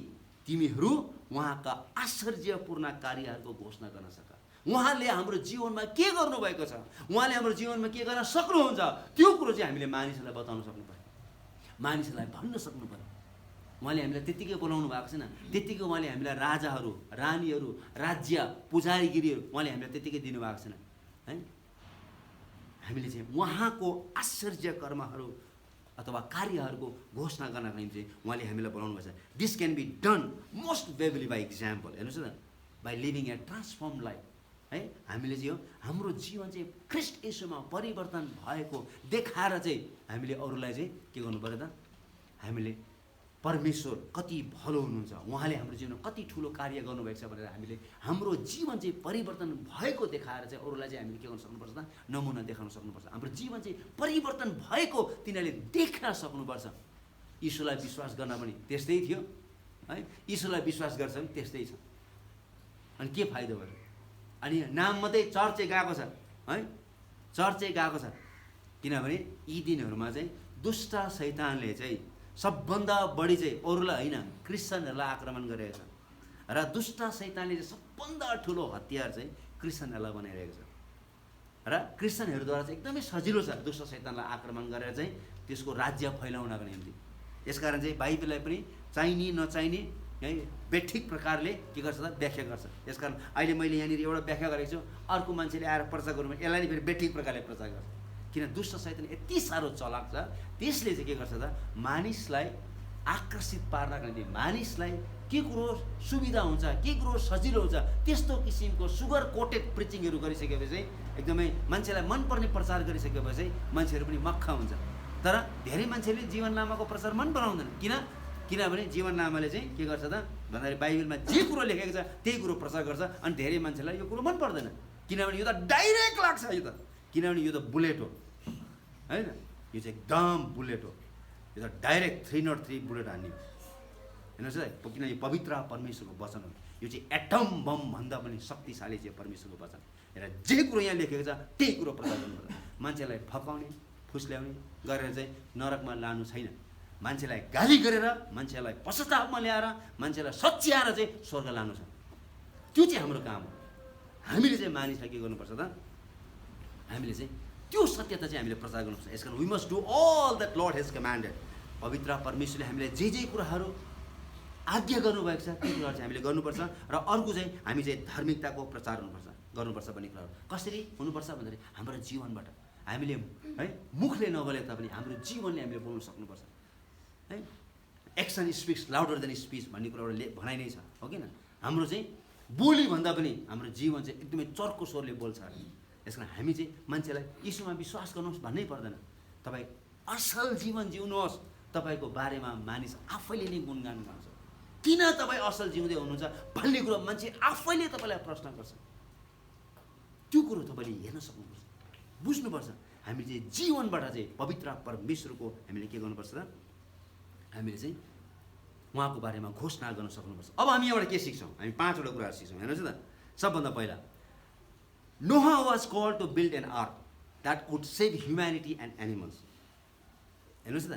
तिमीहरू उहाँका आश्चर्यपूर्ण कार्यहरूको घोषणा गर्न सक। उहाँले हाम्रो जीवनमा के गर्नुभएको छ, उहाँले हाम्रो जीवनमा के गर्न सक्नुहुन्छ, त्यो कुरो चाहिँ हामीले मानिसहरूलाई बताउन सक्नु पर्यो, मानिसहरूलाई भन्न सक्नु पर्यो। उहाँले हामीलाई त्यत्तिकै बोलाउनु भएको छैन, त्यत्तिकै उहाँले हामीलाई राजाहरू, रानीहरू, राज्य, पुजारीगिरीहरू उहाँले हामीलाई त्यत्तिकै दिनुभएको छैन है। हामीले चाहिँ उहाँको आश्चर्य कर्महरू अथवा कार्यहरूको घोषणा गर्नको निम्ति उहाँले हामीलाई बोलाउनु भएको छ। This can be done most probably by example. हेर्नुहोस् न, by living a transform life है। हामीले चाहिँ हाम्रो जीवन चाहिँ ख्रिस्ट येशूमा परिवर्तन भएको देखाएर चाहिँ हामीले अरूलाई चाहिँ के गर्नु पर्यो त, हामीले परमेश्वर कति भलो हुनुहुन्छ, उहाँले हाम्रो जीवनमा कति ठुलो कार्य गर्नुभएको छ भनेर हामीले हाम्रो जीवन चाहिँ परिवर्तन भएको देखाएर चाहिँ अरूलाई चाहिँ हामीले के गर्न सक्नुपर्छ त, नमुना देखाउन सक्नुपर्छ। हाम्रो जीवन चाहिँ परिवर्तन भएको तिनीहरूले देख्न सक्नुपर्छ। यीशुलाई विश्वास गर्न पनि त्यस्तै थियो है, यीशुलाई विश्वास गर्छ पनि त्यस्तै छ। अनि के फाइदा भयो? अनि नाम मात्रै चर्च चाहिँ गएको छ है, चर्च चाहिँ गएको छ, किनभने यी दिनहरूमा चाहिँ दुष्ट शैतानले चाहिँ सबभन्दा बढी चाहिँ अरूलाई होइन, क्रिस्चियनहरूलाई आक्रमण गरिरहेको छ। र दुष्ट शैतानले चाहिँ सबभन्दा ठुलो हतियार चाहिँ क्रिस्चियनहरूलाई बनाइरहेको छ। र क्रिस्चियनहरूद्वारा चाहिँ एकदमै सजिलो छ दुष्ट शैतानलाई आक्रमण गरेर चाहिँ त्यसको राज्य फैलाउनको निम्ति। यसकारण चाहिँ बाइबललाई पनि चाहिने नचाहिने है बेठिक प्रकारले के गर्छ त, व्याख्या गर्छ। यसकारण अहिले मैले यहाँनिर एउटा व्याख्या गरेको छु, अर्को मान्छेले आएर प्रचार गर्नु यसलाई नै फेरि बेठिक प्रकारले प्रचार गर्छ। किन? दुष्ट शैतान यति साह्रो चलाक छ, त्यसले चाहिँ के गर्छ त, मानिसलाई आकर्षित पार्नको निम्ति, मानिसलाई के कुरो सुविधा हुन्छ, के कुरो सजिलो हुन्छ, त्यस्तो किसिमको सुगर कोटेड प्रिचिङहरू गरिसकेपछि एकदमै मान्छेलाई मनपर्ने प्रचार गरिसकेपछि मान्छेहरू पनि मक्खा हुन्छ। तर धेरै मान्छेले जीवन लामाको प्रचार मन पराउँदैन। किनभने जीवन लामाले चाहिँ के गर्छ त भन्दाखेरि बाइबलमा जे कुरो लेखेको छ त्यही कुरो प्रचार गर्छ, अनि धेरै मान्छेलाई यो कुरो मन पर्दैन। किनभने यो त डाइरेक्ट लाग्छ, यो त किनभने यो त बुलेट हो होइन, यो चाहिँ एकदम बुलेट हो, यो त डाइरेक्ट 303 बुलेट हान्ने हो। हेर्नुहोस् है, किनभने पवित्र परमेश्वरको वचन हो, यो चाहिँ एटम बम भन्दा पनि शक्तिशाली चाहिँ परमेश्वरको वचन। र जे कुरो यहाँ लेखेको छ त्यही कुरो प्रचार गर्नुपर्छ। मान्छेलाई फकाउने, फुस्ल्याउने गरेर चाहिँ नरकमा लानु छैन। मान्छेलाई गाली गरेर, मान्छेलाई पश्चातापमा ल्याएर, मान्छेलाई सच्याएर चाहिँ स्वर्ग लानु छ। त्यो चाहिँ हाम्रो काम हो। हामीले चाहिँ मानिसलाई के गर्नुपर्छ त, हामीले चाहिँ त्यो सत्यता चाहिँ हामीले प्रचार गर्नुपर्छ। यसकारण we must do all that Lord has commanded. पवित्र परमेश्वरले हामीलाई जे कुराहरू आज्ञा गर्नुभएको छ त्यो कुराहरू चाहिँ हामीले गर्नुपर्छ। र अर्को चाहिँ हामी चाहिँ धार्मिकताको प्रचार गर्नुपर्छ भन्ने कुराहरू कसरी हुनुपर्छ भन्दाखेरि हाम्रो जीवनबाट हामीले है, मुखले नबोले तापनि हाम्रो जीवनले हामीले बोल्न सक्नुपर्छ है। Action speaks louder than speech भन्ने कुरा एउटा भनाइ नै छ, हो किन? हाम्रो चाहिँ बोली भन्दा पनि हाम्रो जीवन चाहिँ एकदमै चर्को स्वरले बोल्छ। यस कारण हामी चाहिँ मान्छेलाई यीशुमा विश्वास गर्नुहोस् भन्नै पर्दैन, तपाईँ असल जीवन जिउनुहोस्, तपाईँको बारेमा मानिस आफैले नै गुणगान गर्छ। किन तपाईँ असल जिउँदै हुनुहुन्छ भन्ने कुरो मान्छे आफैले तपाईँलाई प्रश्न गर्छ। त्यो कुरो तपाईँले हेर्न सक्नुपर्छ, बुझ्नुपर्छ। हामी चाहिँ जीवनबाट चाहिँ पवित्र परमेश्वरको हामीले के गर्नुपर्छ त, हामीले चाहिँ उहाँको बारेमा घोषणा गर्न सक्नुपर्छ। अब हामी एउटा के सिक्छौँ? हामी 5वटा कुराहरू सिक्छौँ। हेर्नुहोस् त, सबभन्दा पहिला Noah was called to build an ark that would save humanity and animals. हेर्नुहोस् त,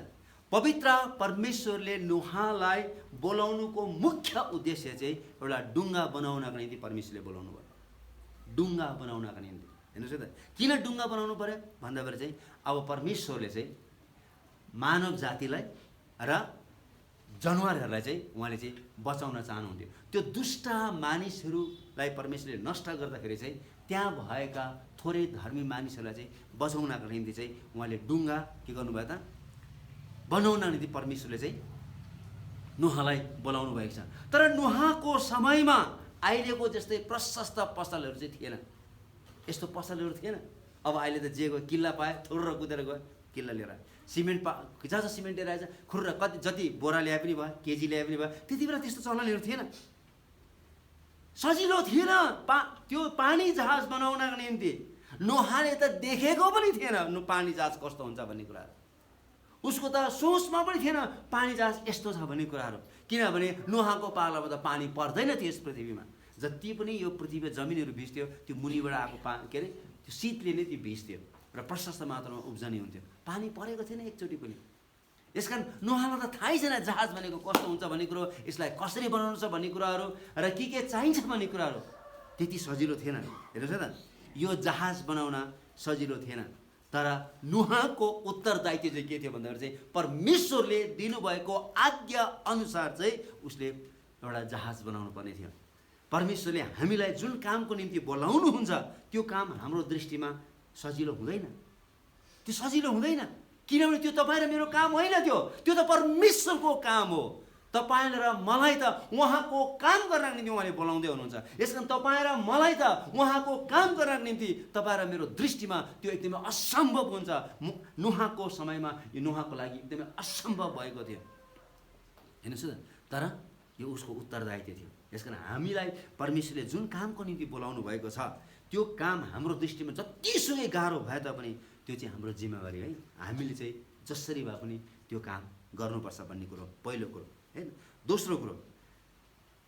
पवित्र परमेश्वरले नोहालाई बोलाउनुको मुख्य उद्देश्य चाहिँ एउटा डुङ्गा बनाउनका निम्ति परमेश्वरले बोलाउनु भयो। डुङ्गा बनाउनका निम्ति। हेर्नुहोस् त, किन डुङ्गा बनाउनु पर्यो भन्दाखेरि चाहिँ अब परमेश्वरले चाहिँ मानव जातिलाई र जनावरहरूलाई चाहिँ उहाँले चाहिँ बचाउन चाहनुहुन्थ्यो। त्यो दुष्ट मानिसहरूलाई परमेश्वरले नष्ट गर्दाखेरि चाहिँ त्यहाँ भएका थोरै धर्मी मानिसहरूलाई चाहिँ बचाउनको निम्ति चाहिँ उहाँले डुङ्गा के गर्नुभयो त, बनाउनको निम्ति परमेश्वरले चाहिँ नोहालाई बोलाउनु भएको छ। तर नोहाको समयमा अहिलेको जस्तै प्रशस्त पसलहरू चाहिँ थिएन। यस्तो पसलहरू थिएन। अब अहिले त जे गयो किल्ला पायो, थुर्र कुदेर गयो किल्ला लिएर सिमेन्ट जहाँ सिमेन्ट लिएर आएछ खुर्र कति जति बोरा ल्याए पनि भयो, केजी ल्याए पनि भयो। त्यति बेला त्यस्तो चलनहरू थिएन, सजिलो थिएन। त्यो पानी जहाज बनाउनको निम्ति नोहाले त देखेको पनि थिएन पानी जहाज कस्तो हुन्छ भन्ने कुराहरू। उसको त सोचमा पनि थिएन पानी जहाज यस्तो छ भन्ने कुराहरू। किनभने नोहाको पालामा त पानी पर्दैन थियो यस पृथ्वीमा। जति पनि यो पृथ्वीमा जमिनहरू भिज्थ्यो त्यो मुनिबाट आएको के अरे त्यो शीतले नै त्यो भिज्थ्यो र प्रशस्त मात्रामा उब्जनी हुन्थ्यो। पानी परेको थिएन एकचोटि पनि। यसकारण नोहालाई त थाहै छैन जहाज भनेको कस्तो हुन्छ भन्ने कुरो, यसलाई कसरी बनाउनु छ भन्ने कुराहरू र के चाहिन्छ भन्ने कुराहरू त्यति सजिलो थिएन। हेर्नुहोस् त, यो जहाज बनाउन सजिलो थिएन। तर नोहाको उत्तरदायित्व चाहिँ के थियो भन्दाखेरि चाहिँ परमेश्वरले दिनुभएको आज्ञा अनुसार चाहिँ उसले एउटा जहाज बनाउनु पर्ने थियो। परमेश्वरले हामीलाई जुन कामको निम्ति बोलाउनुहुन्छ त्यो काम हाम्रो दृष्टिमा सजिलो हुँदैन। त्यो सजिलो हुँदैन किनभने त्यो तपाईँ र मेरो काम होइन। त्यो त परमेश्वरको काम हो। तपाईँ र मलाई त उहाँको काम गर्नको निम्ति उहाँले बोलाउँदै हुनुहुन्छ। यसकारण तपाईँ र मलाई त उहाँको काम गर्नको निम्ति तपाईँ र मेरो दृष्टिमा त्यो एकदमै असम्भव हुन्छ। नोहाको समयमा यो नोहाको लागि एकदमै असम्भव भएको थियो। हेर्नुहोस् त, तर यो उसको उत्तरदायित्व थियो। यसकारण हामीलाई परमेश्वरले जुन कामको निम्ति बोलाउनु भएको छ त्यो काम हाम्रो दृष्टिमा जतिसुकै गाह्रो भए तापनि त्यो चाहिँ हाम्रो जिम्मेवारी है। हामीले चाहिँ जसरी भए पनि त्यो काम गर्नुपर्छ भन्ने कुरो पहिलो कुरो हैन। दोस्रो कुरो,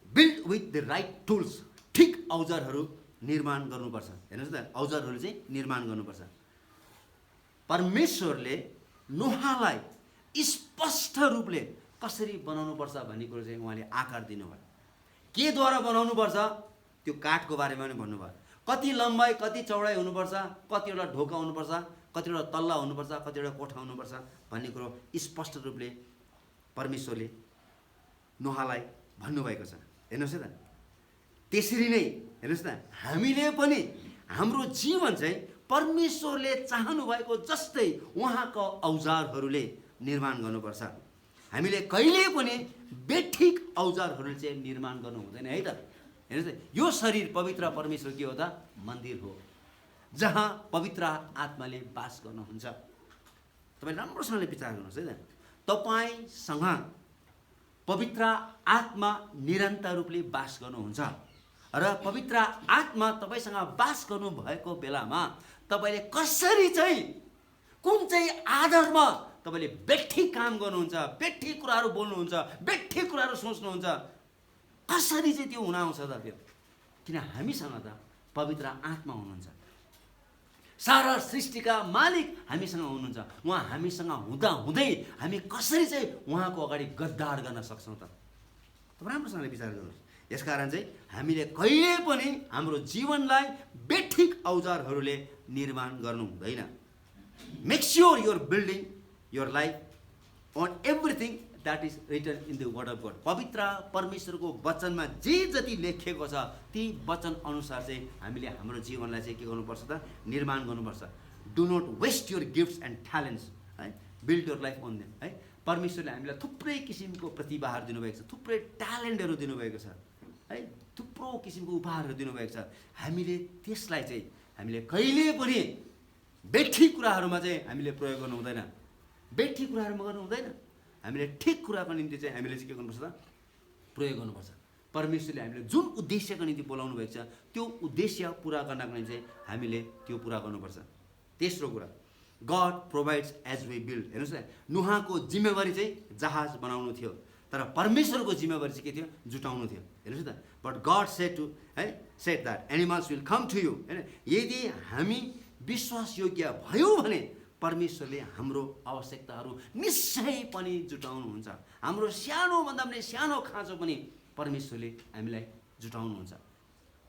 build with the right tools. ठिक औजारहरू निर्माण गर्नुपर्छ। हेर्नुहोस् त, औजारहरू चाहिँ निर्माण गर्नुपर्छ। परमेश्वरले नोहालाई स्पष्ट रूपले कसरी बनाउनुपर्छ भन्ने कुरो चाहिँ उहाँले आकार दिनुभयो। केद्वारा बनाउनुपर्छ त्यो काठको बारेमा पनि भन्नुभयो। कति लम्बाइ कति चौडाइ हुनुपर्छ, कतिवटा ढोका हुनुपर्छ, कतिवटा तल्ला हुनुपर्छ, कतिवटा कोठा हुनुपर्छ भन्ने कुरो स्पष्ट रूपले परमेश्वरले नोहालाई भन्नुभएको छ। हेर्नुहोस् त, त्यसरी नै हेर्नुहोस् त, हामीले पनि हाम्रो जीवन चाहिँ परमेश्वरले चाहनु भएको जस्तै उहाँको औजारहरूले निर्माण गर्नुपर्छ। हामीले कहिले पनि बेठिक औजारहरूले चाहिँ निर्माण गर्नु हुँदैन है त। हेर्नुहोस् त, यो शरीर पवित्र परमेश्वर के हो त? मन्दिर हो जहाँ पवित्र आत्माले बास गर्नुहुन्छ। तपाईँ राम्रोसँगले विचार गर्नुहोस् है त। तपाईँसँग पवित्र आत्मा निरन्तर रूपले बास गर्नुहुन्छ र पवित्र आत्मा तपाईँसँग बास गर्नु भएको बेलामा तपाईँले कसरी चाहिँ कुन चाहिँ आधारमा तपाईँले बेठिक काम गर्नुहुन्छ, बेठिक कुराहरू बोल्नुहुन्छ, बेठिक कुराहरू सोच्नुहुन्छ, कसरी चाहिँ त्यो हुन आउँछ त? त्यो किन हामीसँग त पवित्र आत्मा हुनुहुन्छ। सारा सृष्टिका मालिक हामीसँग हुनुहुन्छ। उहाँ हामीसँग हुँदा हुँदै हामी कसरी चाहिँ उहाँको अगाडि गद्दार गर्न सक्छौँ त? तपाईँ राम्रोसँगले विचार गर्नुहोस्। यसकारण चाहिँ हामीले कहिले पनि हाम्रो जीवनलाई बेठिक औजारहरूले निर्माण गर्नु हुँदैन। Make sure you're building your life on everything that is written in the word of God. पवित्र परमेश्वरको वचनमा जे जति लेखिएको छ ती वचन अनुसार चाहिँ हामीले हाम्रो जीवनलाई चाहिँ के गर्नुपर्छ त? निर्माण गर्नुपर्छ। Do not waste your gifts and talents है। Build your life on them है। परमेश्वरले हामीलाई थुप्रै किसिमको प्रतिभाहरू दिनुभएको छ, थुप्रै ट्यालेन्टहरू दिनुभएको छ है, थुप्रो किसिमको उपहारहरू दिनुभएको छ। हामीले त्यसलाई चाहिँ हामीले कहिले पनि बेठिक कुराहरूमा चाहिँ हामीले प्रयोग गर्नु हुँदैन। बेठिक कुराहरूमा गर्नु हुँदैन। हामीले ठिक कुराको निम्ति चाहिँ हामीले चाहिँ के गर्नुपर्छ त? प्रयोग गर्नुपर्छ। परमेश्वरले हामीले जुन उद्देश्यको निम्ति बोलाउनु भएको छ त्यो उद्देश्य पुरा गर्नको निम्ति चाहिँ हामीले त्यो पुरा गर्नुपर्छ। तेस्रो कुरा, God provides as we build. हेर्नुहोस् न, नोहाको जिम्मेवारी चाहिँ जहाज बनाउनु थियो। तर परमेश्वरको जिम्मेवारी चाहिँ के थियो? जुटाउनु थियो। हेर्नुहोस् त, but God said that animals will come to you, होइन? यदि हामी विश्वासयोग्य भयो भने परमेश्वरले हाम्रो आवश्यकताहरू निश्चय पनि जुटाउनुहुन्छ। हाम्रो सानोभन्दा पनि सानो खाँचो पनि परमेश्वरले हामीलाई जुटाउनुहुन्छ।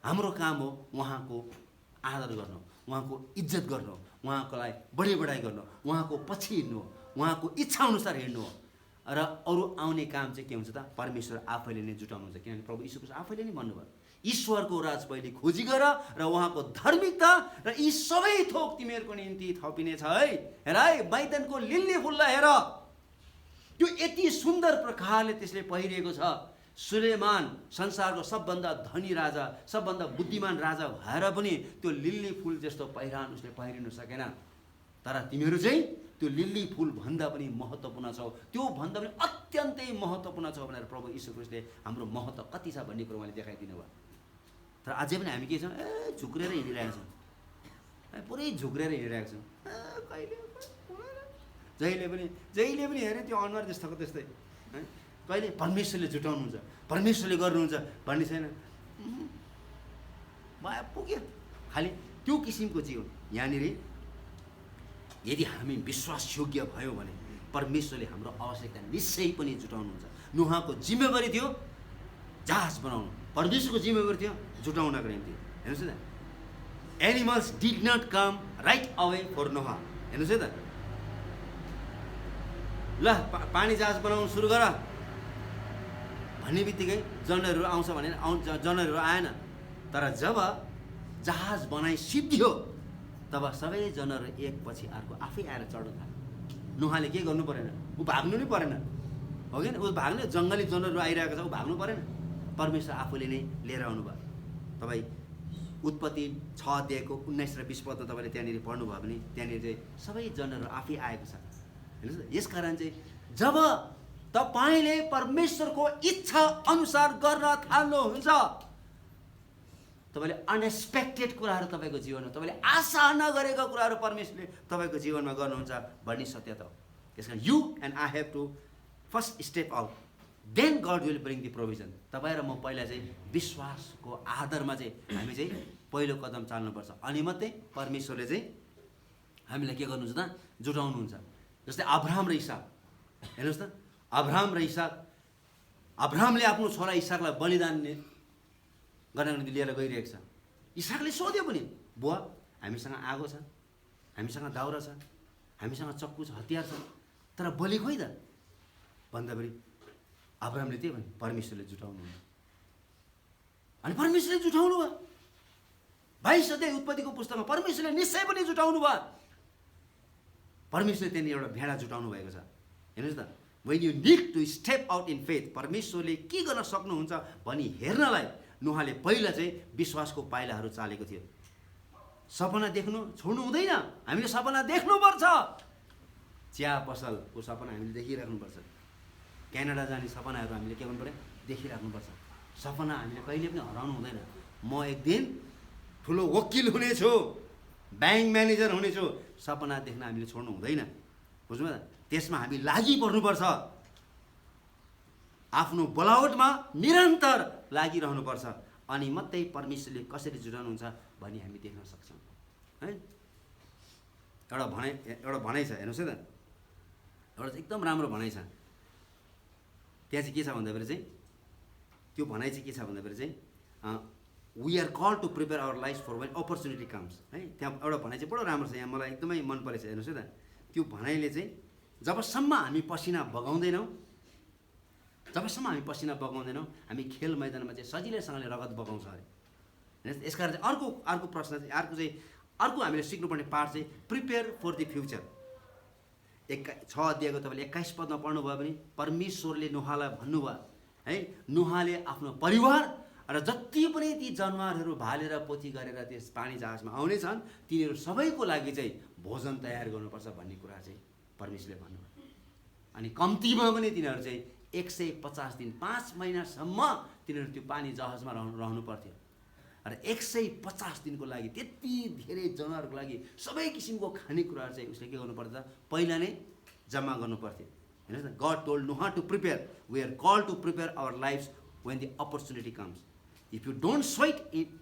हाम्रो काम हो उहाँको आदर गर्नु, उहाँको इज्जत गर्नु, उहाँकोलाई बढाइ गर्नु, उहाँको पछि हिँड्नु हो, उहाँको इच्छा अनुसार हिँड्नु हो। र अरू आउने काम चाहिँ के हुन्छ त? परमेश्वर आफैले नै जुटाउनुहुन्छ। किनभने प्रभु यीशु ख्रीष्ट आफैले नै भन्नुभयो, ईश्वरको राज पहिले खोजी गर र उहाँको धार्मिकता र यी सबै थोक तिमीहरूको निम्ति थपिनेछ है। हेर है, मैदानको लिल्ली फुललाई हेर, त्यो यति सुन्दर प्रकारले त्यसले पहिरिएको छ। सुलेमान संसारको सबभन्दा धनी राजा, सबभन्दा बुद्धिमान राजा भएर पनि त्यो लिल्ली फुल जस्तो पहिरान उसले पहिरिनु सकेन। तर तिमीहरू चाहिँ त्यो लिल्ली फुल भन्दा पनि महत्त्वपूर्ण छौ, त्यो भन्दा पनि अत्यन्तै महत्त्वपूर्ण छ भनेर प्रभु यीशु ख्रीष्टले हाम्रो महत्त्व कति छ भन्ने कुरो उहाँले देखाइदिनु भयो। तर अझै पनि हामी के छौँ? झुक्रेर हिँडिरहेको छौँ, पुरै झुक्रेर हिँडिरहेको छौँ। कहिले जहिले पनि हेऱ्यो त्यो अनुहार जस्तोको त्यस्तै है। कहिले परमेश्वरले जुटाउनुहुन्छ, परमेश्वरले गर्नुहुन्छ भन्ने छैन। भयो, पुग्यो, खालि त्यो किसिमको जीवन। यहाँनिर यदि हामी विश्वासयोग्य भयो भने परमेश्वरले हाम्रो आवश्यकता निश्चय पनि जुटाउनुहुन्छ। नुहाको जिम्मेवारी थियो जहाज बनाउनु, परमेश्वरको जिम्मेवारी थियो जुटाउनको निम्ति। हेर्नुहोस् है त, animals did not come right away for Noah. हेर्नुहोस् है त, ल पानी जहाज बनाउनु सुरु गर भन्ने बित्तिकै जनरहरू आउँछ भने जनरहरू आएन। तर जब जहाज बनाइ सिद्धियो तब सबै जनरहरू एक पछि अर्को आफै आएर चढ्नु थाल्यो। नुहाले के गर्नु परेन, ऊ भाग्नु नै परेन, हो कि ऊ भाग्ने जङ्गली जनरहरू आइरहेको छ, ऊ भाग्नु परेन, परमेश्वर आफूले नै लिएर आउनुभयो। तपाईँ उत्पत्ति 6 अध्यायको 19 र 20 पद तपाईँले त्यहाँनिर पढ्नुभयो भने त्यहाँनिर चाहिँ सबै जनरहरू आफै आएको छ। हेर्नुहोस्, यसकारण चाहिँ जब तपाईँले परमेश्वरको इच्छा अनुसार गर्न थाल्नुहुन्छ, तपाईँले अनएक्सपेक्टेड कुराहरू तपाईँको जीवनमा, तपाईँले आशा नगरेका कुराहरू परमेश्वरले तपाईँको जीवनमा गर्नुहुन्छ भन्ने सत्यता हो। त्यस कारण you and I have to first step out, then God will bring the provision. तपाईँ र म पहिला चाहिँ विश्वासको आधारमा चाहिँ हामी चाहिँ पहिलो कदम चाल्नुपर्छ, अनि मात्रै परमेश्वरले चाहिँ हामीलाई के गर्नुहुन्छ त? जुटाउनुहुन्छ। जस्तै अब्राहम र इसाक, हेर्नुहोस् त, अब्राहम र इसाक, अब्राहमले आफ्नो छोरा इसाकलाई बलिदान गर्नको निम्ति लिएर गइरहेको छ। इसाकले सोध्यो पनि, बुवा हामीसँग आगो छ, हामीसँग दाउरा छ, हामीसँग चक्कु छ, हतियार छ, तर बलि खोइ त भन्दाखेरि अब्राहमले त्यही भने परमेश्वरले जुटाउनु भयो। अनि परमेश्वरले जुटाउनु भयो। 22 अध्याय उत्पत्तिको पुस्तकमा परमेश्वरले निश्चय पनि जुटाउनु भयो। परमेश्वरले त्यहाँनिर एउटा भेडा जुटाउनु भएको छ। हेर्नुहोस् त, when you need to step out in faith, परमेश्वरले के गर्न सक्नुहुन्छ भनी हेर्नलाई नुहाले पहिला चाहिँ विश्वासको पाइलाहरू चालेको थियो। सपना देख्नु छोड्नु हुँदैन, हामीले सपना देख्नुपर्छ। चिया पसलको सपना हामीले देखिराख्नुपर्छ, क्यानाडा जाने सपनाहरू हामीले के गर्नु पर्यो? देखिराख्नुपर्छ। सपना हामीले कहिले पनि हराउनु हुँदैन। म एक दिन ठुलो वकिल हुनेछु, ब्याङ्क म्यानेजर हुनेछु, सपना देख्न हामीले छोड्नु हुँदैन, बुझ्नु त? त्यसमा हामी लागि पर्नुपर्छ, आफ्नो बोलावटमा निरन्तर लागिरहनुपर्छ, अनि मात्रै परमेश्वरले कसरी जुटाउनुहुन्छ भनी हामी देख्न सक्छौँ है। एउटा भनाइ छ, हेर्नुहोस् है त, एउटा एकदम राम्रो भनाइ छ। त्यहाँ चाहिँ के छ भन्दाखेरि चाहिँ, त्यो भनाइ चाहिँ के छ भन्दाखेरि चाहिँ we are call to prepare our life for when opportunity comes है। त्यहाँ एउटा भनाइ चाहिँ बडो राम्रो छ, यहाँ मलाई एकदमै मन परेछ। हेर्नुहोस् है त, त्यो भनाइले चाहिँ जबसम्म हामी पसिना बगाउँदैनौँ, हामी खेल मैदानमा चाहिँ सजिलैसँगले रगत बगाउँछ अरे। यसकारण चाहिँ अर्को प्रश्न चाहिँ अर्को हामीले सिक्नुपर्ने पार्ट चाहिँ प्रिपेयर फर द फ्युचर। 6 अध्यायको तपाईँले 21 पदमा पढ्नुभयो भने परमेश्वरले नुहालाई भन्नुभयो है, नुहाले आफ्नो परिवार र जति पनि ती जनावरहरू भालेर पोथी गरेर त्यस पानी जहाजमा आउने छन् तिनीहरू सबैको लागि चाहिँ भोजन तयार गर्नुपर्छ भन्ने कुरा चाहिँ परमेश्वरले भन्नुभयो। अनि कम्तीमा पनि तिनीहरू चाहिँ 150 दिन 5 महिनासम्म तिनीहरू त्यो पानी जहाजमा रहनु पर्थ्यो। र 150 दिनको लागि त्यति धेरै जनावरको लागि सबै किसिमको खानेकुराहरू चाहिँ उसले के गर्नु पर्छ? पहिला नै जम्मा गर्नु पर्थ्यो। हेर्नुहोस् न, God told Noah to prepare. We are called to prepare our lifes when the opportunity comes. If you don't sweat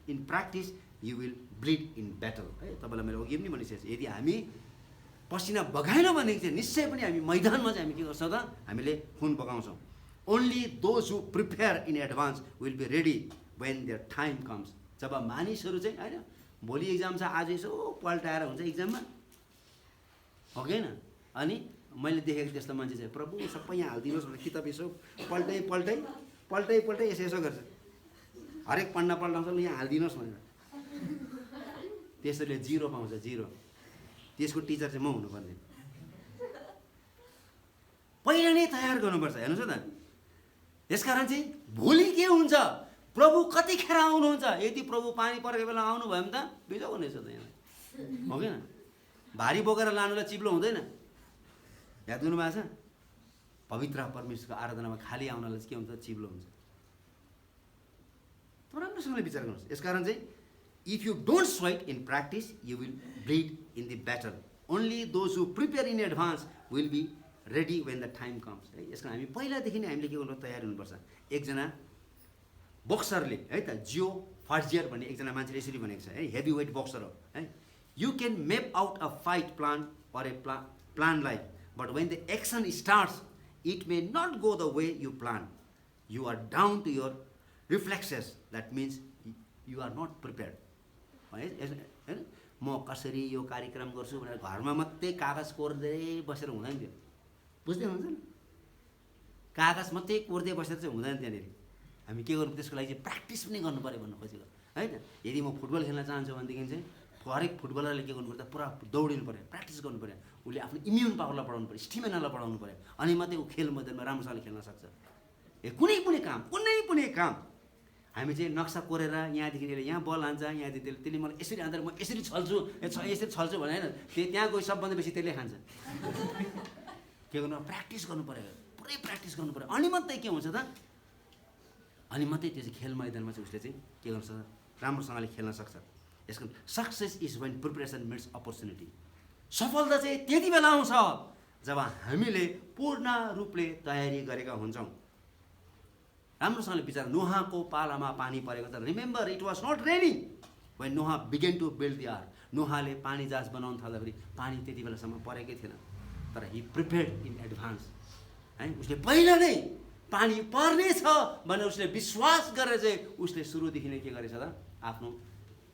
in practice, you will bleed in battle. है तपाईँलाई मैले अघि पनि भनिसकेको छु, यदि हामी पसिना बगाएन भने चाहिँ निश्चय पनि हामी मैदानमा चाहिँ हामी के गर्छौँ त, हामीले खुन बगाउँछौँ. Only those who prepare in advance will be ready when their time comes. जब मानिसहरू चाहिँ हैन भोलि एक्जाम छ, आज यसो पल्टाएर हुन्छ एक्जाममा, हो कि होइन? अनि मैले देखेको त्यस्तो मान्छे चाहिँ प्रभु सबै यहाँ हालिदिनुहोस् भनेर किताब यसो पल्टै यसो गर्छ. हरेक पन्ना पल्टाउँछ, यहाँ हालिदिनुहोस् भनेर. त्यसैले 0 पाउँछ, 0. त्यसको टिचर चाहिँ म हुनुपर्ने. पहिला नै तयार गर्नुपर्छ. हेर्नुहोस् न, यसकारण चाहिँ भोलि के हुन्छ, प्रभु कतिखेर आउनुहुन्छ. यदि प्रभु पानी परेको बेला आउनु भयो भने त बिजो हुनेछ त यहाँ, हो कि न? भारी बोकेर लानुलाई चिप्लो हुँदैन. याद गर्नुभएको छ? पवित्र परमेश्वरको आराधनामा खाली आउनलाई चाहिँ के हुन्छ, चिप्लो हुन्छ. त राम्रोसँगले विचार गर्नुहोस्. यसकारण चाहिँ if you don't sweat in practice you will bleed in the battle. Only those who prepare in advance will be ready when the time comes. है, यसको हामी पहिलादेखि नै हामीले के गर्नु, तयार हुनुपर्छ. एकजना बक्सरले है त, जियो फार्जियर भन्ने एकजना मान्छेले यसरी भनेको छ है, हेभी वेट बक्सर हो है. You can map out a fight plan or a plan life, but when the action starts it may not go the way you plan. You are down to your reflexes. That means you are not prepared. हैन, म कसरी यो कार्यक्रम गर्छु भनेर घरमा मात्रै कागज कोर्दै बसेर हुँदैन थियो. बुझ्दै हुनुहुन्छ नि? कागज मात्रै कोर्दै बसेर चाहिँ हुँदैन. त्यहाँनिर हामी के गर्नु, त्यसको लागि चाहिँ प्र्याक्टिस पनि गर्नु पर्यो भन्नु खोजेको हैन. यदि म फुटबल खेल्न चाहन्छु भनेदेखि चाहिँ हरेक फुटबलरले के गर्नु पर्छ, पुरा दौडिनु पर्यो, प्र्याक्टिस गर्नु पर्यो. उसले आफ्नो इम्युन पावरलाई बढाउनु पर्यो, स्टिमिनालाई बढाउनु पर्यो, अनि मात्रै ऊ खेल मैदानमा राम्रोसँगले खेल्न सक्छ. कुनै पनि काम हामी चाहिँ नक्सा कोरेर यहाँदेखि यसले यहाँ बल हान्छ, यहाँदेखि त्यसले मलाई यसरी हान्दा म यसरी छल्छु, यसरी छल्छु भने होइन, त्यहाँ गई सबभन्दा बेसी त्यसले खान्छ. के गर्नु, प्र्याक्टिस गर्नु पर्यो, पुरै प्र्याक्टिस गर्नु पर्यो. अनि मात्रै के हुन्छ त, अनि मात्रै त्यो चाहिँ खेल मैदानमा चाहिँ उसले चाहिँ के गर्छ, राम्रोसँगले खेल्न सक्छ. यसको success is when preparation meets opportunity. सफलता चाहिँ त्यति बेला आउँछ जब हामीले पूर्ण रूपले तयारी गरेका हुन्छौँ. राम्रोसँगले विचार. नोहाको पालामा पानी परेको त, remember it was not raining when Noah began to build the ark. नोहाले पानी जहाज बनाउन थाल्दाखेरि पानी त्यति बेलासम्म परेकै थिएन, तर हि प्रिपेयर्ड इन एडभान्स. है, उसले पहिला नै पानी पर्नेछ भनेर उसले विश्वास गरेर चाहिँ उसले सुरुदेखि नै के गरेछ त, आफ्नो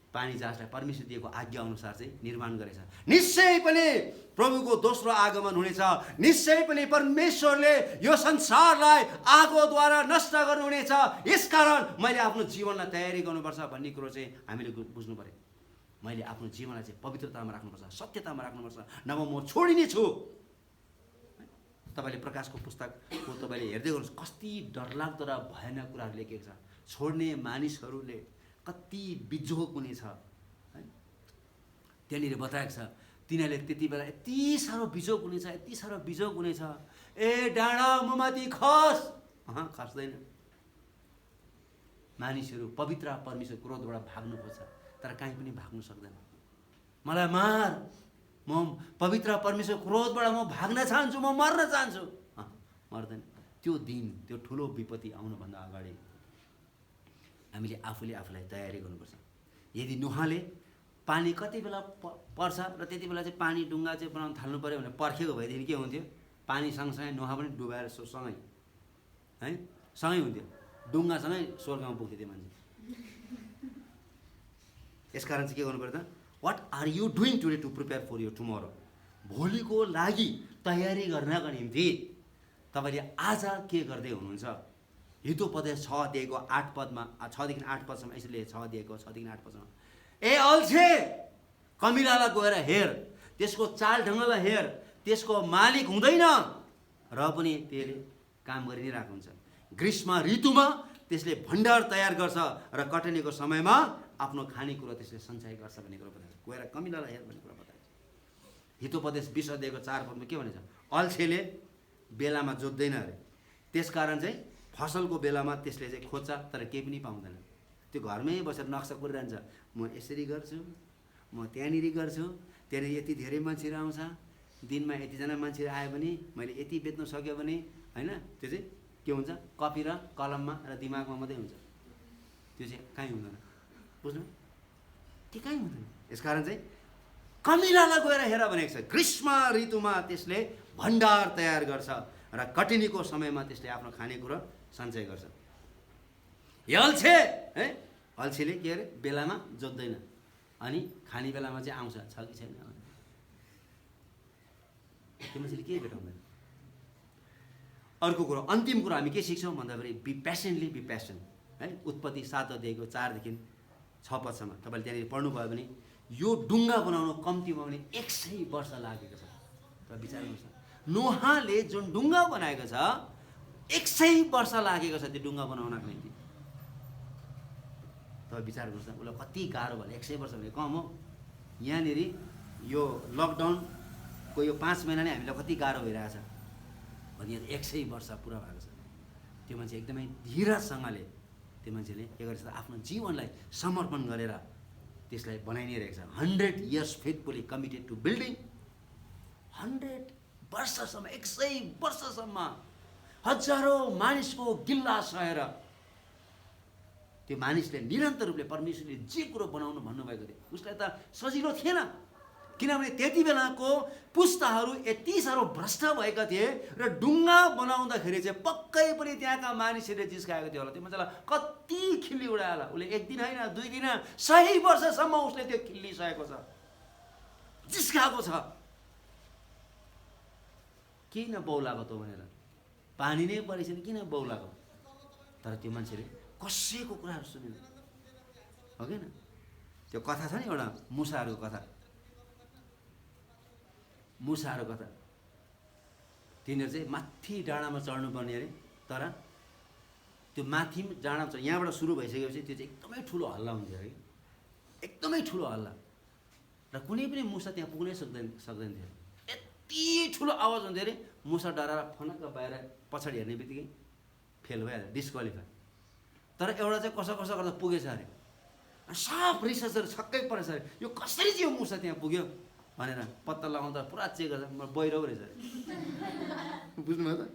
पानी जहाजलाई परमेश्वर दिएको आज्ञा अनुसार चाहिँ निर्माण गरेछ. निश्चय पनि प्रभुको दोस्रो आगमन हुनेछ. निश्चय पनि परमेश्वरले यो संसारलाई आगोद्वारा नष्ट गर्नुहुनेछ. यसकारण मैले आफ्नो जीवनलाई तयारी गर्नुपर्छ भन्ने कुरो चाहिँ हामीले बुझ्नु पर्यो. मैले आफ्नो जीवनलाई चाहिँ पवित्रतामा राख्नुपर्छ, सत्यतामा राख्नुपर्छ, नभए म छोडिने छु. तपाईँले प्रकाशको पुस्तकको तपाईँले हेर्दै गर्नुहोस्, कति डरलाग्दो र भयानक कुराहरू लेखेको छ. छोड्ने मानिसहरूले कति बिजोग हुनेछ. त्यहाँनिर बताएको छ, तिनीहरूले त्यति बेला यति साह्रो बिजोग हुनेछ, यति साह्रो बिजोग हुनेछ. ए डाँडा ममाथि खस, खस्दैन. मानिसहरू पवित्र परमेश्वर क्रोधबाट भाग्नु खोज्छ, तर कहीँ पनि भाग्नु सक्दैन. मलाई मार, म पवित्र परमेश्वर क्रोधबाट म भाग्न चाहन्छु, म मर्न चाहन्छु. मर्दैन. त्यो दिन, त्यो ठुलो विपत्ति आउनुभन्दा अगाडि हामीले आफूले आफूलाई तयारी गर्नुपर्छ. यदि नोहाले पानी कति बेला पर्छ र त्यति बेला चाहिँ पानी डुङ्गा चाहिँ बनाउन थाल्नु पऱ्यो भने पर्खेको भएदेखि के हुन्थ्यो, पानी सँगसँगै नोहा पनि डुबाएर सँगै है सँगै हुन्थ्यो, डुङ्गासँगै स्वर्गमा पुग्थ्यो त्यो मान्छे. यसकारण चाहिँ के गर्नु पर्यो त, what are you doing today to prepare for your tomorrow. भोलिको लागि तयारी गर्नका निम्ति तपाईँले आज के गर्दै हुनुहुन्छ. हितोपदेश 6 अध्यायको 8 पदमा, 6 देखि 8 पदसम्म यसले 6 अध्यायको 6 देखि 8 पदसम्म, ए अल्छे कमिलालाई गएर हेर, त्यसको चाल ढङ्गलाई हेर, त्यसको मालिक हुँदैन र पनि त्यसले काम गरि नै रहेको हुन्छ. ग्रीष्म ऋतुमा त्यसले भण्डार तयार गर्छ र कटनीको समयमा आफ्नो खानेकुरा त्यसले सञ्चय गर्छ भन्ने कुरा बताएको छ. गएर कमिलालाई हेर भन्ने कुरा बताएको छ. हितोपदेश 20 अध्यायको 4 पदमा के भनेछ, अल्छेले बेलामा जोत्दैन अरे, त्यसकारण चाहिँ फसलको बेलामा त्यसले चाहिँ खोज्छ तर केही पनि पाउँदैन. त्यो घरमै बसेर नक्सा कोरिरहन्छ, म यसरी गर्छु, म त्यहाँनिर गर्छु, त्यहाँनिर यति धेरै मान्छेहरू आउँछ, दिनमा यतिजना मान्छे आयो भने मैले यति बेच्न सक्यो भने होइन, त्यो चाहिँ के हुन्छ, कपी र कलममा र दिमागमा मात्रै हुन्छ, त्यो चाहिँ कहीँ हुँदैन। बुझ्नु, त्यो कहीँ हुँदैन। यसकारण चाहिँ कमिलालाई गएर हेर भनेको छ। ग्रीष्म ऋतुमा त्यसले भण्डार तयार गर्छ र कटिनीको समयमा त्यसले आफ्नो खानेकुरा सञ्चय गर्छ। अल्छे है, अल्छीले के अरे बेलामा जोत्दैन अनि खाने बेलामा चाहिँ आउँछ, छ कि छैन, त्यो मान्छेले केही भेटाउँदैन। अर्को कुरो, अन्तिम कुरो हामी के सिक्छौँ भन्दाखेरि बी पेसेन्टली बी पेसेन्ट है। उत्पत्ति 7 अध्यायको 4 देखि 6 पदसम्म तपाईँले त्यहाँनिर पढ्नुभयो भने यो डुङ्गा बनाउनु कम्तीमा भने 100 वर्ष लागेको छ। र विचार गर्नुहोस्, नोहाले जुन डुङ्गा बनाएको छ 100 वर्ष लागेको छ त्यो डुङ्गा बनाउनको निम्ति। तपाईँ विचार गर्नुहोस् न, उसलाई कति गाह्रो भयो। 100 वर्ष भने कम हो। यहाँनिर यो लकडाउनको यो 5 महिना नै हामीलाई कति गाह्रो भइरहेछ भने 100 वर्ष पुरा भएको छ। त्यो मान्छे एकदमै धीरजसँगले त्यो मान्छेले के गरेछ, आफ्नो जीवनलाई समर्पण गरेर त्यसलाई बनाइ नै रहेको छ। 100 years faithfully committed to building। 100 वर्षसम्म, 100 वर्षसम्म हजारौँ मानिसको गिल्ला सहेर त्यो मानिसले निरन्तर रूपले परमेश्वरले जे कुरो बनाउनु भन्नुभएको थियो उसलाई त सजिलो थिएन, किनभने त्यति बेलाको पुस्ताहरू यति साह्रो भ्रष्ट भएका थिए र डुङ्गा बनाउँदाखेरि चाहिँ पक्कै पनि त्यहाँका मानिसहरूले जिस्काएको थियो होला। त्यो मान्छेलाई कति खिल्ली उडायो होला। उसले 1 दिन होइन, 2 दिन, 100 वर्षसम्म उसले त्यो खिल्ली सहेको छ, जिस्काएको छ। किन बौलाको त भनेर, पानी नै परेछ नि, किन बौलाको? तर त्यो मान्छेले कसैको कुराहरू सुनेन, हो कि न? त्यो कथा छ नि एउटा मुसाहरूको कथा, मुसाहरूको कथा। तिनीहरू चाहिँ माथि डाँडामा चढ्नुपर्ने अरे, तर त्यो माथि डाँडामा चढ, यहाँबाट सुरु भइसकेपछि त्यो चाहिँ एकदमै ठुलो हल्ला हुन्थ्यो अरे, एकदमै ठुलो हल्ला। र कुनै पनि मुसा त्यहाँ पुग्नै सक्दैन थियो। यति ठुलो आवाज हुन्थ्यो अरे, मुसा डराएर फनक्क बाहिर पछाडि हेर्ने बित्तिकै फेल भइहाल्यो, डिस्क्वालिफाई। तर एउटा चाहिँ कसो गर्दा पुगेछ अरे। सब रिसर्चहरू छक्कै परेछ अरे, यो कसरी चाहिँ यो मुसा त्यहाँ पुग्यो भनेर पत्ता लगाउँदा पुरा चेक गर्दा बहिरो रहेछ अरे। बुझ्नुभयो त,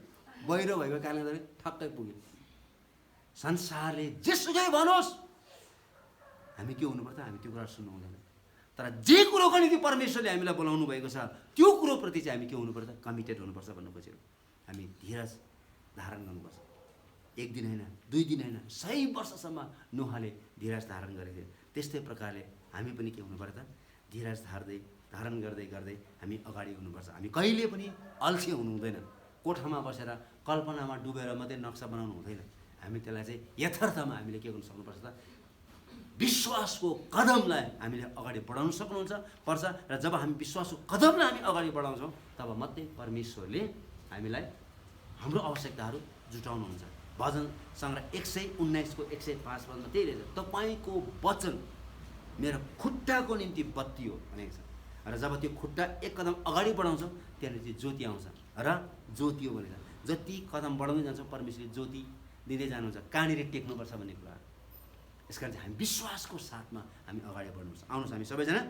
बहिरो भएको कारणले गर्दा ठक्कै पुग्यो। संसारले जेसुकै भनोस् हामी के हुनुपर्छ, हामी त्यो कुरा सुन्नु हुँदैन। तर जे कुरोको निम्ति परमेश्वरले हामीलाई बोलाउनु भएको छ त्यो कुरोप्रति चाहिँ हामी के हुनुपर्छ, कमिटेड हुनुपर्छ भन्नु खोजेको। हामी धीरज धारण गर्नुपर्छ। 1 दिन होइन, 2 दिन होइन, 100 वर्षसम्म नोहाले धीरज धारण गरेको थियो। त्यस्तै प्रकारले हामी पनि के हुनुपर्छ, धीरज धारण गर्दै गर्दै हामी अगाडि हुनुपर्छ। हामी कहिले पनि अल्छी हुनु हुँदैन। कोठामा बसेर कल्पनामा डुबेर मात्रै नक्सा बनाउनु हुँदैन। हामी त्यसलाई चाहिँ यथार्थमा हामीले के गर्नु सक्नुपर्छ त, विश्वासको कदमलाई हामीले अगाडि बढाउन पर्छ। र जब हामी विश्वासको कदमलाई हामी अगाडि बढाउँछौँ तब मात्रै परमेश्वरले हामीलाई हाम्रो आवश्यकताहरू जुटाउनुहुन्छ। भजन सङ्ग्रह 119 को 105 पदमा त्यही रहेछ, तपाईँको वचन मेरो खुट्टाको निम्ति बत्ती हो भनेको छ। र जब त्यो खुट्टा 1 कदम अगाडि बढाउँछौँ त्यहाँनिर चाहिँ ज्योति आउँछ र ज्योति हो भनेको। जति कदम बढाउँदै जान्छौँ परमेश्वरले ज्योति दिँदै जानुहुन्छ, कहाँनिर टेक्नुपर्छ भन्ने कुरा। यस कारण चाहिँ हामी विश्वासको साथमा हामी अगाडि बढ्नुपर्छ। आउनुहोस् हामी सबैजना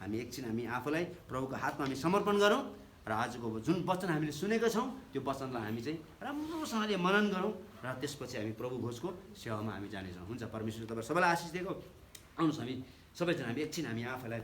हामी एकछिन हामी आफूलाई प्रभुको हातमा हामी समर्पण गरौँ र आजको जुन वचन हामीले सुनेका छौँ त्यो वचनलाई हामी चाहिँ राम्रोसँगले मनन गरौँ र त्यसपछि हामी प्रभु भोजको सेवामा हामी जानेछौँ। हुन्छ, परमेश्वरले तपाईँ सबैलाई आशिष दिएको। आउनुहोस् हामी सबैजना हामी एकछिन हामी आफूलाई